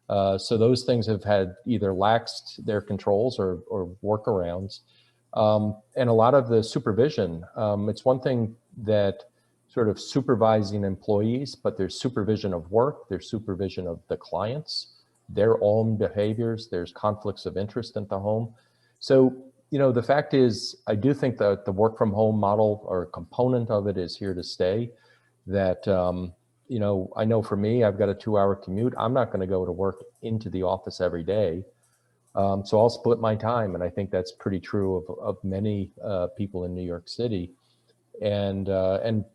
So those things have had either laxed their controls or workarounds. And a lot of the supervision, it's one thing that sort of supervising employees, but there's supervision of work, there's supervision of the clients, their own behaviors, there's conflicts of interest at the home. So, the fact is, I do think that the work from home model, or a component of it, is here to stay. That, I know for me, I've got a 2-hour commute. I'm not going to go to work into the office every day. So I'll split my time. And I think that's pretty true of many people in New York City, and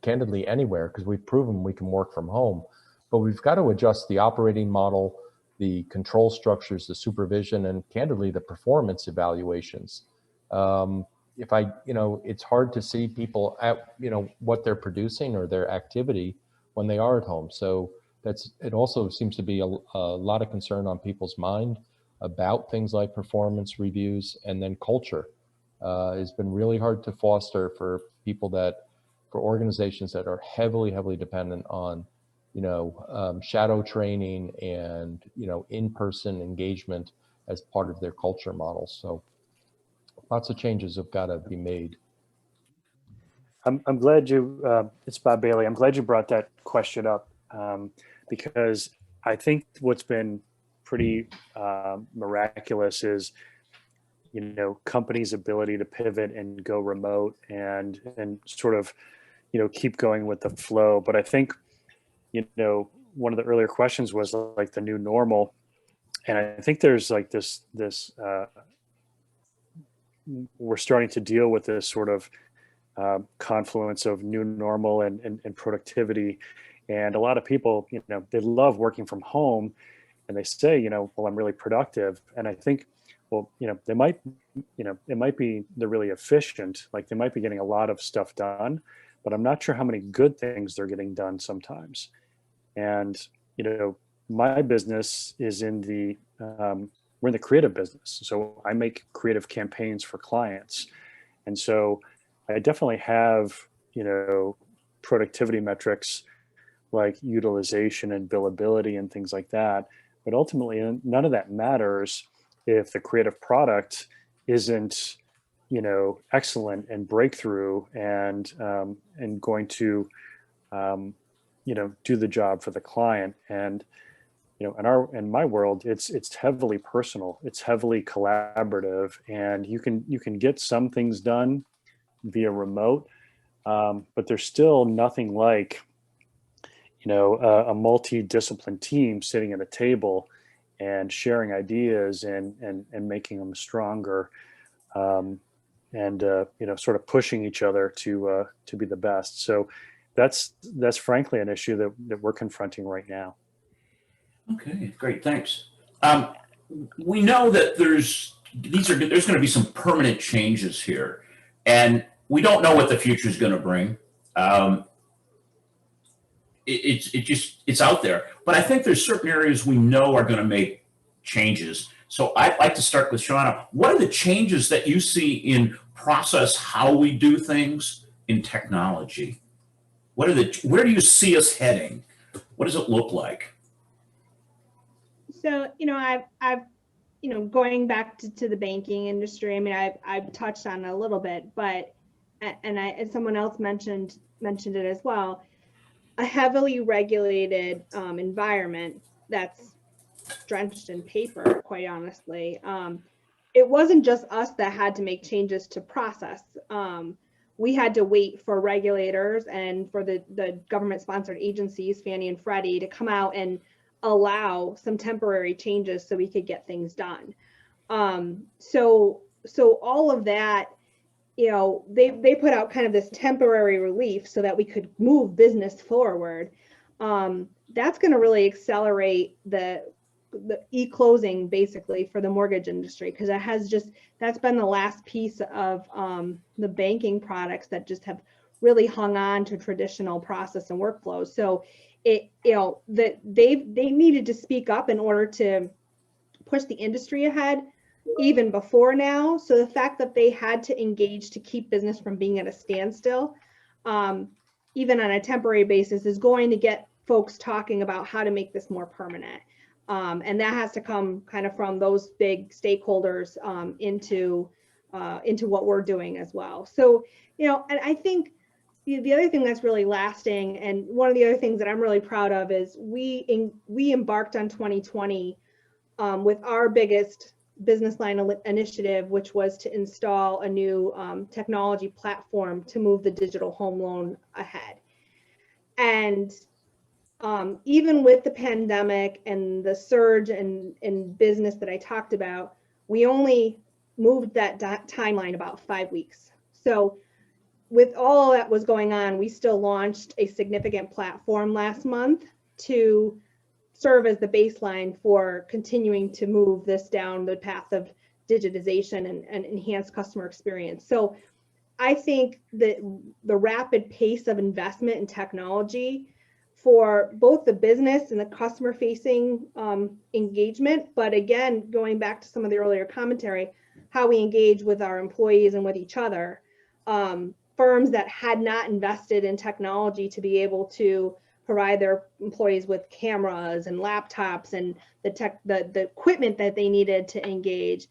candidly anywhere, because we've proven we can work from home. But we've got to adjust the operating model, the control structures, the supervision, and candidly the performance evaluations. It's hard to see people at, what they're producing or their activity when they are at home. So it also seems to be a lot of concern on people's mind about things like performance reviews, and then culture. It's been really hard to foster for organizations that are heavily dependent on, shadow training and, in-person engagement as part of their culture models. So lots of changes have got to be made. I'm glad it's Bob Bailey. I'm glad you brought that question up, because I think what's been pretty miraculous is, companies' ability to pivot and go remote and sort of, keep going with the flow. But I think, one of the earlier questions was like the new normal. And I think there's like this we're starting to deal with this sort of confluence of new normal and productivity. And a lot of people, they love working from home, and they say, well, I'm really productive. And I think, well, they might, it might be they're really efficient, like they might be getting a lot of stuff done, but I'm not sure how many good things they're getting done sometimes. And, my business is we're in the creative business. So I make creative campaigns for clients. And so I definitely have, productivity metrics like utilization and billability and things like that. But ultimately, none of that matters if the creative product isn't, excellent and breakthrough and going to, do the job for the client. And, in my world, it's heavily personal, it's heavily collaborative, and you can get some things done via remote, but there's still nothing like, a multidisciplined team sitting at a table and sharing ideas and making them stronger, and sort of pushing each other to be the best. So that's frankly an issue that we're confronting right now. Okay, great, thanks. We know that there's going to be some permanent changes here, and we don't know what the future is going to bring. It's out there, but I think there's certain areas we know are going to make changes. So I'd like to start with Shauna. What are the changes that you see in process, how we do things, in technology? Where do you see us heading? What does it look like? So, I've going back to the banking industry, I mean, I've touched on it a little bit, but, and someone else mentioned it as well, a heavily regulated environment that's drenched in paper, quite honestly. It wasn't just us that had to make changes to process. We had to wait for regulators and for the government-sponsored agencies, Fannie and Freddie, to come out and allow some temporary changes so we could get things done. So all of that, you know, they put out kind of this temporary relief so that we could move business forward. That's going to really accelerate the e-closing basically for the mortgage industry, because that's been the last piece of the banking products that just have really hung on to traditional process and workflows. So they needed to speak up in order to push the industry ahead even before now. So the fact that they had to engage to keep business from being at a standstill, even on a temporary basis, is going to get folks talking about how to make this more permanent. And that has to come kind of from those big stakeholders into what we're doing as well. So, you know, and I think the other thing that's really lasting, and one of the other things that I'm really proud of, is we embarked on 2020 with our biggest business line initiative, which was to install a new technology platform to move the digital home loan ahead. And even with the pandemic and the surge in business that I talked about, we only moved that timeline about 5 weeks. So with all that was going on, we still launched a significant platform last month to serve as the baseline for continuing to move this down the path of digitization and enhanced customer experience. So I think that the rapid pace of investment in technology for both the business and the customer facing engagement, but again, going back to some of the earlier commentary, how we engage with our employees and with each other, firms that had not invested in technology to be able to provide their employees with cameras and laptops and the equipment that they needed to engage,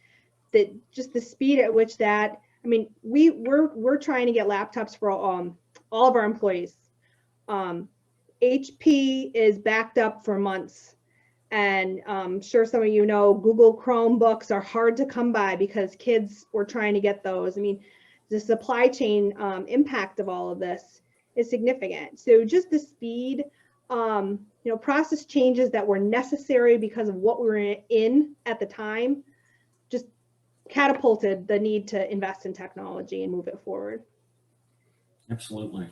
that just the speed at which that, I mean, we're trying to get laptops for all of our employees. HP is backed up for months, and I'm sure some of you know Google Chromebooks are hard to come by because kids were trying to get those. I mean, the supply chain impact of all of this is significant. So just the speed, you know, process changes that were necessary because of what we were in at the time, just catapulted the need to invest in technology and move it forward. Absolutely.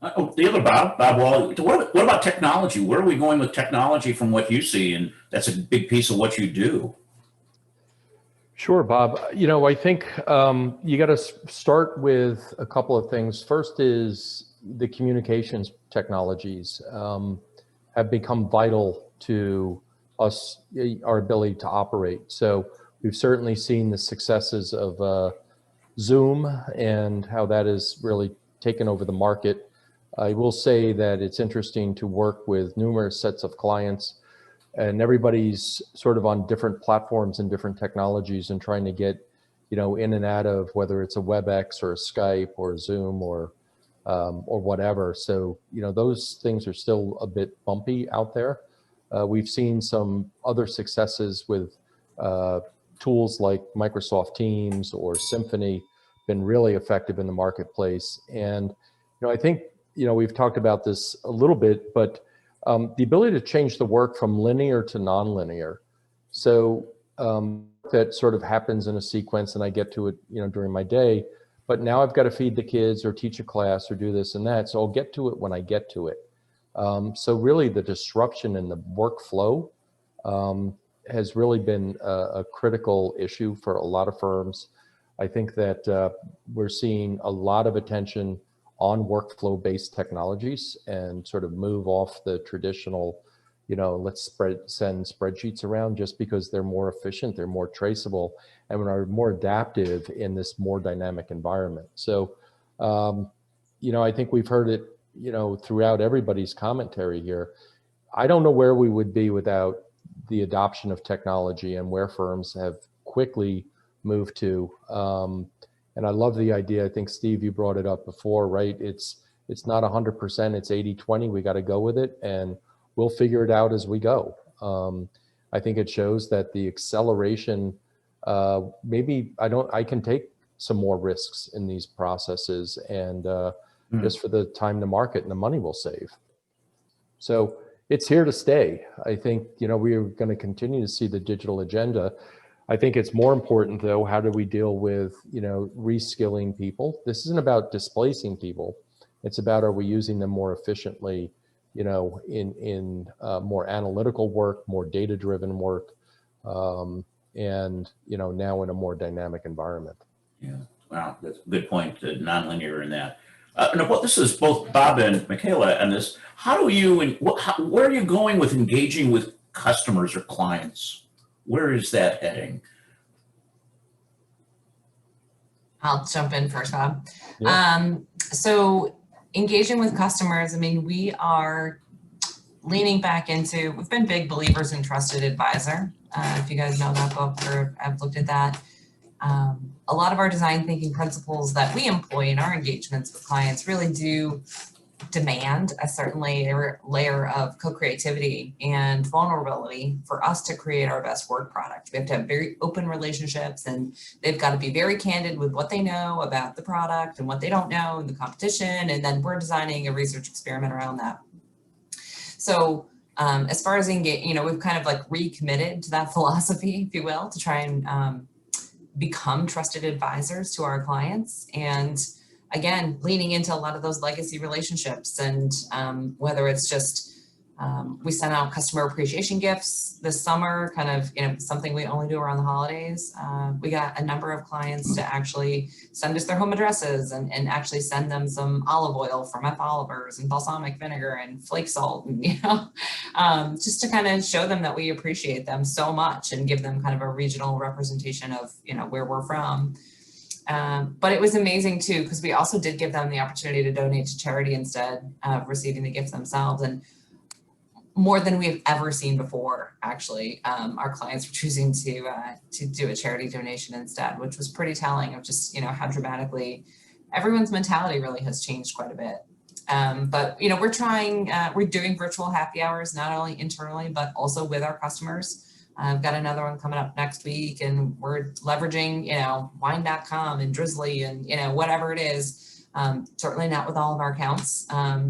The other Bob Walley, what about technology? Where are we going with technology from what you see? And that's a big piece of what you do. Sure, Bob. You know, I think you got to start with a couple of things. First is the communications technologies have become vital to us, our ability to operate. So we've certainly seen the successes of Zoom and how that has really taken over the market. I will say that it's interesting to work with numerous sets of clients, and everybody's sort of on different platforms and different technologies and trying to get, you know, in and out of whether it's a WebEx or a Skype or Zoom or whatever. So, you know, those things are still a bit bumpy out there. We've seen some other successes with tools like Microsoft Teams or Symphony been really effective in the marketplace. And, you know, I think, you know, we've talked about this a little bit, but the ability to change the work from linear to nonlinear. So that sort of happens in a sequence and I get to it, you know, during my day, but now I've got to feed the kids or teach a class or do this and that. So I'll get to it when I get to it. So really the disruption in the workflow has really been a critical issue for a lot of firms. I think that we're seeing a lot of attention on workflow-based technologies and sort of move off the traditional, you know, let's send spreadsheets around, just because they're more efficient, they're more traceable, and are more adaptive in this more dynamic environment. So, you know, I think we've heard it, you know, throughout everybody's commentary here. I don't know where we would be without the adoption of technology and where firms have quickly moved to. And I love the idea. I think, Steve, you brought it up before, right? It's not 100%, it's 80-20. We got to go with it and we'll figure it out as we go. I think it shows that the acceleration, maybe I can take some more risks in these processes, and just for the time to market and the money we'll save. So it's here to stay. I think, we're going to continue to see the digital agenda. I think it's more important, though, how do we deal with, reskilling people? This isn't about displacing people. It's about, are we using them more efficiently, in more analytical work, more data-driven work, and, now in a more dynamic environment. Yeah, wow, that's a good point, nonlinear in that. This is both Bob and Michaela and this. How do you, and where are you going with engaging with customers or clients? Where is that heading? I'll jump in first, Bob. Yeah. So engaging with customers, we are leaning back into, we've been big believers in Trusted Advisor. If you guys know that book or have looked at that. A lot of our design thinking principles that we employ in our engagements with clients really do demand a certain layer of co-creativity and vulnerability for us to create our best work product. We have to have very open relationships, and they've got to be very candid with what they know about the product and what they don't know in the competition. And then we're designing a research experiment around that. So as far as we've kind of like recommitted to that philosophy, if you will, to try and become trusted advisors to our clients. And again, leaning into a lot of those legacy relationships, and whether it's just, we sent out customer appreciation gifts this summer, kind of, something we only do around the holidays. We got a number of clients to actually send us their home addresses and actually send them some olive oil from F. Oliver's and balsamic vinegar and flake salt, and, just to kind of show them that we appreciate them so much and give them kind of a regional representation of, where we're from. But it was amazing too, because we also did give them the opportunity to donate to charity instead of receiving the gifts themselves. And more than we've ever seen before, actually, our clients were choosing to do a charity donation instead, which was pretty telling of just, how dramatically everyone's mentality really has changed quite a bit. But, we're doing virtual happy hours, not only internally, but also with our customers. I've got another one coming up next week, and we're leveraging, wine.com and Drizzly and, whatever it is. Certainly not with all of our accounts.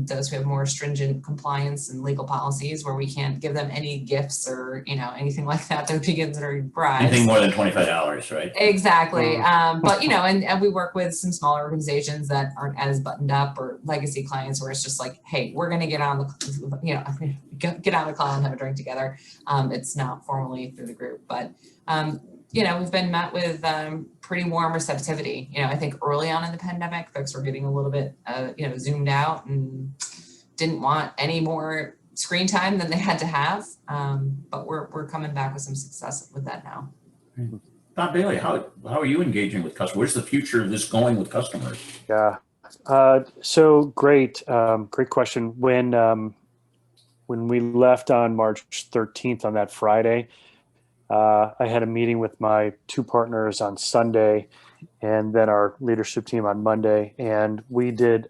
Those who have more stringent compliance and legal policies where we can't give them any gifts or, anything like that that would be considered bribes. Anything more than $25, right? Exactly. But, and we work with some smaller organizations that aren't as buttoned up, or legacy clients where it's just like, hey, we're going to get on the, get on the call and have a drink together. It's not formally through the group, but, we've been met with pretty warm receptivity. I think early on in the pandemic, folks were getting a little bit, zoomed out and didn't want any more screen time than they had to have. But we're coming back with some success with that now. Bob Bailey, how are you engaging with customers? Where's the future of this going with customers? Yeah. So great question. When we left on March 13th on that Friday, I had a meeting with my two partners on Sunday, and then our leadership team on Monday, and we did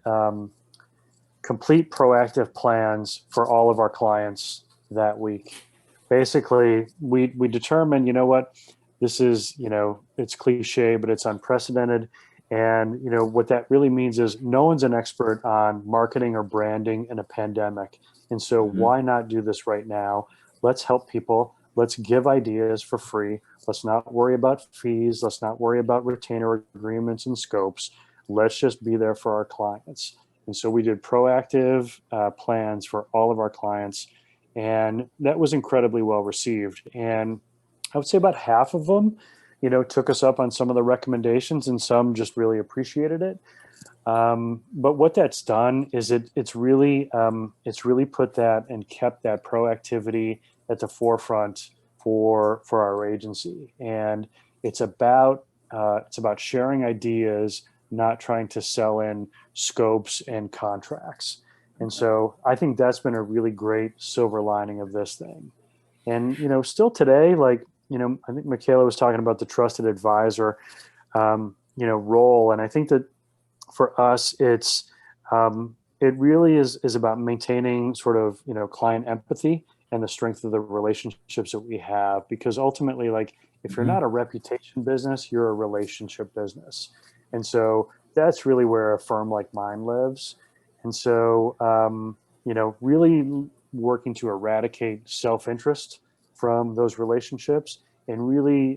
complete proactive plans for all of our clients that week. Basically, we determined, this is, it's cliche, but it's unprecedented. And, what that really means is no one's an expert on marketing or branding in a pandemic. And so why not do this right now? Let's help people. Let's give ideas for free. Let's not worry about fees. Let's not worry about retainer agreements and scopes. Let's just be there for our clients. And so we did proactive plans for all of our clients, and that was incredibly well received. And I would say about half of them, took us up on some of the recommendations, and some just really appreciated it. But what that's done is it's really put that and kept that proactivity at the forefront for our agency. And it's about sharing ideas, not trying to sell in scopes and contracts. And so I think that's been a really great silver lining of this thing. And, still today, I think Michaela was talking about the trusted advisor, role. And I think that for us, it really is about maintaining sort of, client empathy and the strength of the relationships that we have. Because ultimately, like, if you're not a reputation business, you're a relationship business. And so that's really where a firm like mine lives. And so, you know, really working to eradicate self-interest from those relationships, and really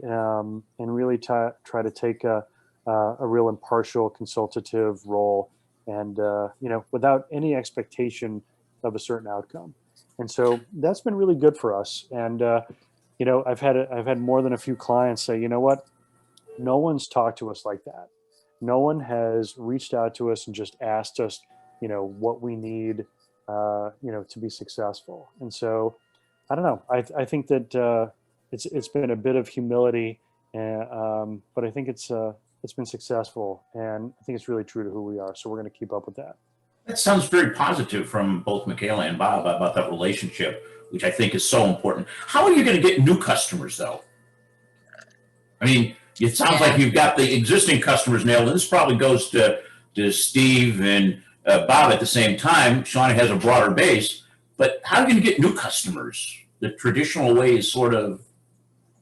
try to take a real impartial consultative role, and you know, without any expectation of a certain outcome. And so that's been really good for us. And you know, I've had more than a few clients say, you know what, no one's talked to us like that. No one has reached out to us and just asked us, you know, what we need, you know, to be successful. And so, I don't know. I think that it's been a bit of humility, but I think it's been successful, and I think it's really true to who we are. So we're going to keep up with that. That sounds very positive from both Michaela and Bob about that relationship, which I think is so important. How are you going to get new customers, though? I mean, it sounds like you've got the existing customers nailed, and this probably goes to Steve and Bob at the same time. Shauna has a broader base, but how are you going to get new customers? The traditional way is sort of...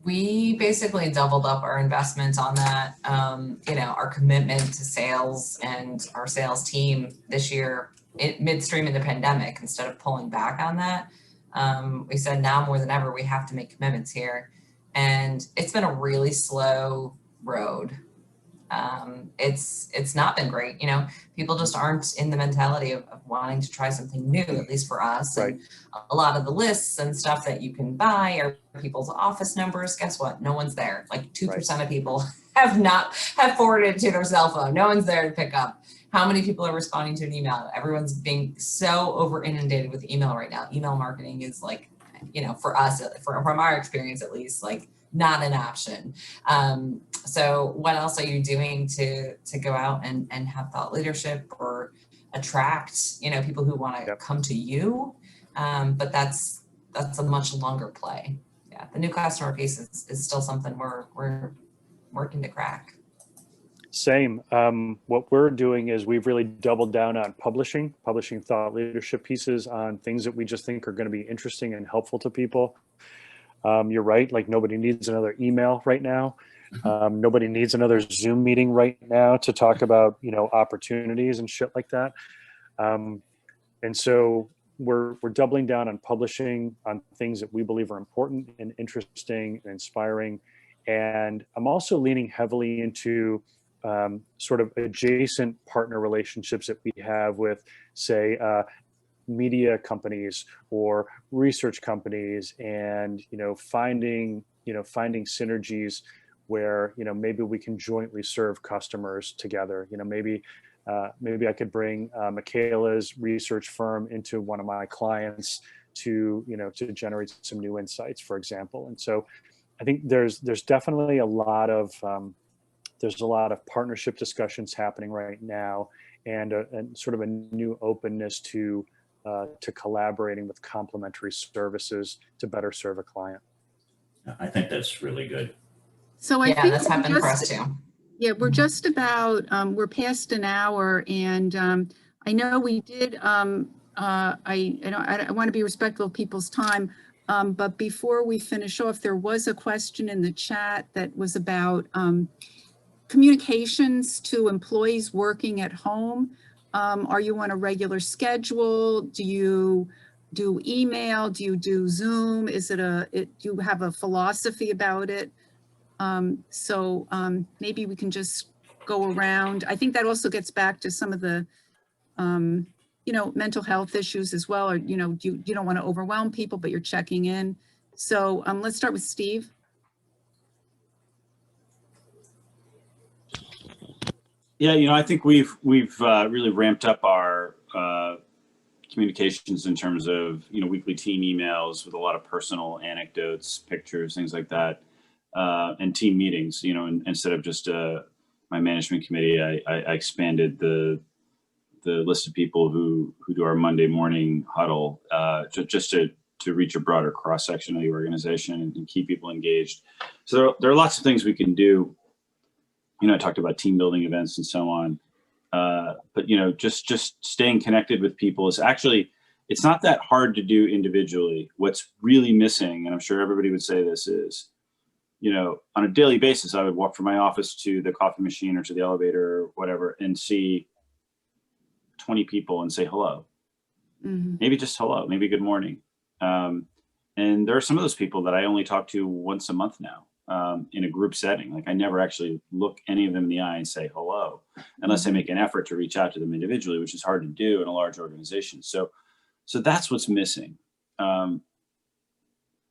We basically doubled up our investments on that. You know, our commitment to sales and our sales team this year, midstream in the pandemic, instead of pulling back on that, we said now more than ever, we have to make commitments here. And it's been a really slow road. It's not been great. You know, people just aren't in the mentality of wanting to try something new, at least for us. Right. And a lot of the lists and stuff that you can buy are people's office numbers. Guess what? No one's there. Like 2% of people have forwarded to their cell phone. No one's there to pick up. How many people are responding to an email? Everyone's being so over inundated with email right now. Email marketing is like, you know, for us, from our experience at least, like not an option. So what else are you doing to go out and have thought leadership or attract, you know, people who want to come to you? But that's a much longer play. Yeah, the new customer piece is still something we're working to crack. Same. What we're doing is we've really doubled down on publishing thought leadership pieces on things that we just think are going to be interesting and helpful to people. You're right. Like, nobody needs another email right now. Nobody needs another Zoom meeting right now to talk about, you know, opportunities and shit like that. And so we're doubling down on publishing on things that we believe are important and interesting and inspiring. And I'm also leaning heavily into sort of adjacent partner relationships that we have with, say, media companies or research companies, and, you know, finding synergies where, you know, maybe we can jointly serve customers together. You know, maybe I could bring Michaela's research firm into one of my clients to, you know, to generate some new insights, for example. And so I think there's definitely a lot of partnership discussions happening right now, and sort of a new openness to collaborating with complementary services to better serve a client. I think that's really good. So I think that's happened for us too. Yeah, we're just about, we're past an hour, and I know we did, I want to be respectful of people's time, but before we finish off, there was a question in the chat that was about communications to employees working at home. Are you on a regular schedule? Do you do email? Do you do Zoom? Do you have a philosophy about it? So maybe we can just go around. I think that also gets back to some of the, you know, mental health issues as well, or, you know, you don't want to overwhelm people, but you're checking in. So let's start with Steve. Yeah, you know, I think we've really ramped up our communications in terms of, you know, weekly team emails with a lot of personal anecdotes, pictures, things like that, and team meetings. You know, instead of just my management committee, I expanded the list of people who do our Monday morning huddle, just to reach a broader cross section of the organization and keep people engaged. So there are lots of things we can do. You know, I talked about team building events and so on, but, you know, just staying connected with people is actually, it's not that hard to do individually. What's really missing, and I'm sure everybody would say this, is, you know, on a daily basis, I would walk from my office to the coffee machine or to the elevator or whatever and see 20 people and say hello. Maybe just hello, maybe good morning. And there are some of those people that I only talk to once a month now, in a group setting. Like, I never actually look any of them in the eye and say hello, unless I make an effort to reach out to them individually, which is hard to do in a large organization. So that's what's missing. And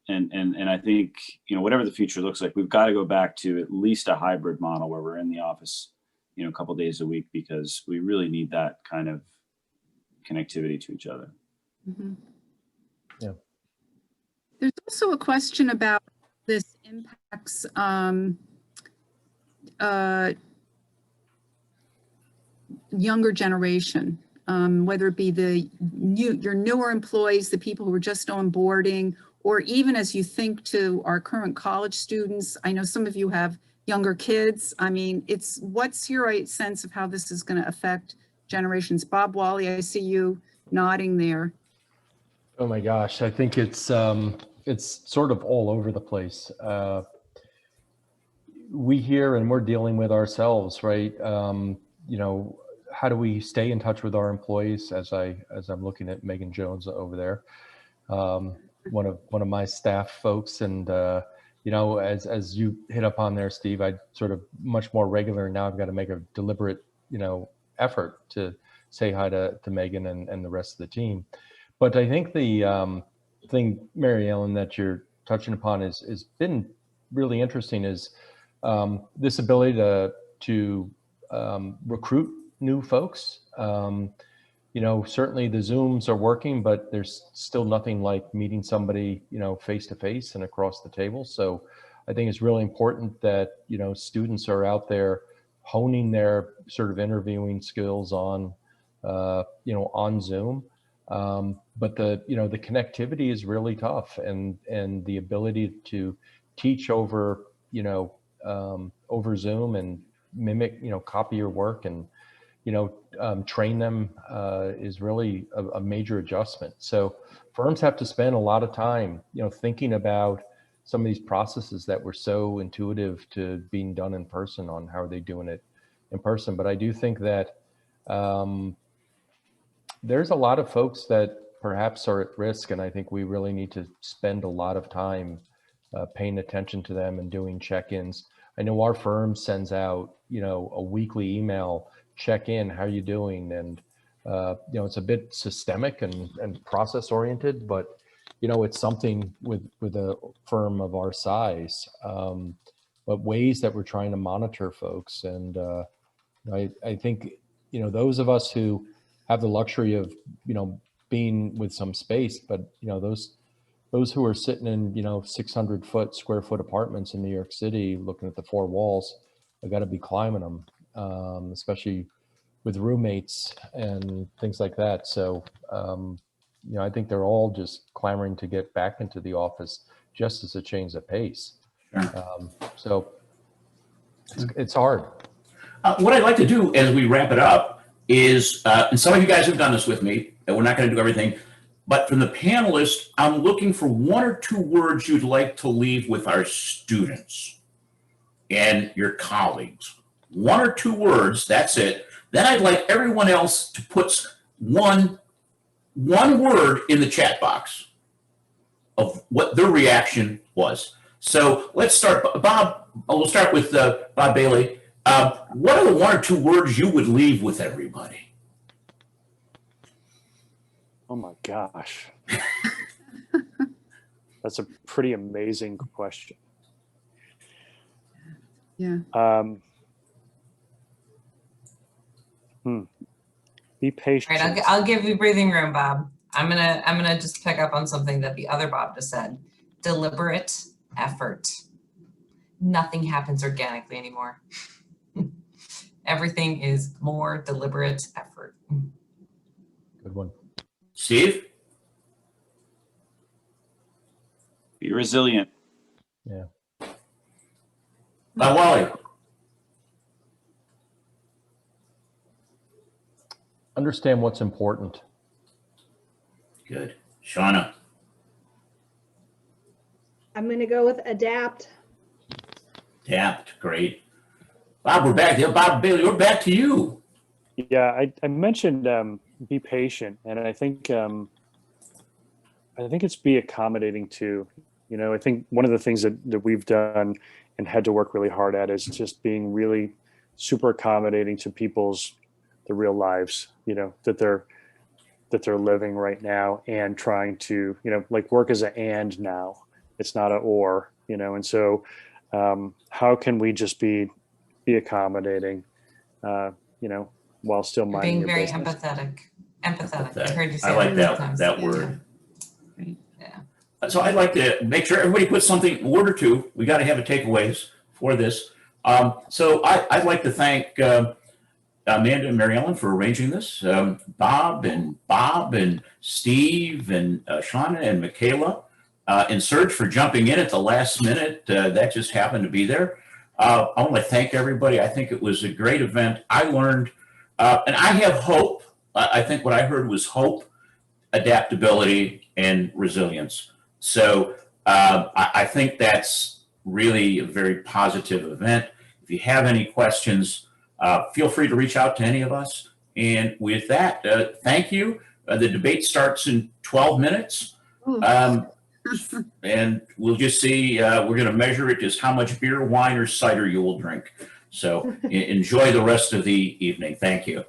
I think, you know, whatever the future looks like, we've got to go back to at least a hybrid model where we're in the office, you know, a couple of days a week, because we really need that kind of connectivity to each other. Yeah. There's also a question about this impacts younger generation, whether it be your newer employees, the people who are just onboarding, or even as you think to our current college students. I know some of you have younger kids. I mean, what's your sense of how this is going to affect generations? Bob, Walley, I see you nodding there. Oh my gosh, I think it's sort of all over the place. We hear, and we're dealing with ourselves, right? You know, how do we stay in touch with our employees? As I'm looking at Megan Jones over there, one of my staff folks, and you know, as you hit up on there, Steve, I sort of much more regular now. I've got to make a deliberate, you know, effort to say hi to Megan and the rest of the team. But I think the thing, Mary Ellen, that you're touching upon is been really interesting, is this ability to recruit new folks. You know, certainly the Zooms are working, but there's still nothing like meeting somebody, you know, face to face and across the table. So I think it's really important that, you know, students are out there honing their sort of interviewing skills on, you know, on Zoom. But the connectivity is really tough, and the ability to teach over, you know, over Zoom and mimic, you know, copy your work and, you know, train them is really a major adjustment. So firms have to spend a lot of time, you know, thinking about some of these processes that were so intuitive to being done in person, on how are they doing it in person. But I do think that there's a lot of folks that perhaps are at risk, and I think we really need to spend a lot of time paying attention to them and doing check-ins. I know our firm sends out, you know, a weekly email check-in, how are you doing? And you know, it's a bit systemic and process oriented, but you know, it's something with a firm of our size, but ways that we're trying to monitor folks. And I think, you know, those of us who have the luxury of, you know, being with some space, but you know, those who are sitting in, you know, 600 square foot apartments in New York City, looking at the four walls, I got to be climbing them, especially with roommates and things like that. So, you know, I think they're all just clamoring to get back into the office just as it changes the pace. So it's hard. What I'd like to do as we wrap it up is, and some of you guys have done this with me, and we're not going to do everything, but from the panelists, I'm looking for one or two words you'd like to leave with our students and your colleagues. One or two words, that's it. Then I'd like everyone else to put one word in the chat box of what their reaction was. So let's start, Bob. We'll start with Bob Bailey. What are the one or two words you would leave with everybody? Oh my gosh. That's a pretty amazing question. Yeah. Be patient. All right, I'll give you breathing room, Bob. I'm gonna just pick up on something that the other Bob just said. Deliberate effort. Nothing happens organically anymore. Everything is more deliberate effort. Good one. Steve? Be resilient. Yeah. Wally? Understand what's important. Good. Shauna? I'm going to go with adapt. Adapt. Great. Bob, we're back. Yeah, Bob Bailey, we're back to you. Yeah, I mentioned be patient, and I think it's be accommodating too. You know, I think one of the things that we've done and had to work really hard at is just being really super accommodating to the real lives, you know, that they're living right now, and trying to, you know, like work as an and now. It's not a or, you know, and so how can we just be accommodating, you know, while still You're minding being your very business. empathetic. I heard you say I like that many times. that word. Yeah. So I'd like to make sure everybody puts something, a word or two. We got to have a takeaways for this. So I'd like to thank Amanda and Mary Ellen for arranging this. Bob and Steve and Shauna and Michaela, and Serge for jumping in at the last minute. That just happened to be there. I want to thank everybody. I think it was a great event. I learned, and I have hope. I think what I heard was hope, adaptability, and resilience. So I think that's really a very positive event. If you have any questions, feel free to reach out to any of us. And with that, thank you. The debate starts in 12 minutes. And we'll just see, we're going to measure it just how much beer, wine, or cider you will drink. So enjoy the rest of the evening. Thank you.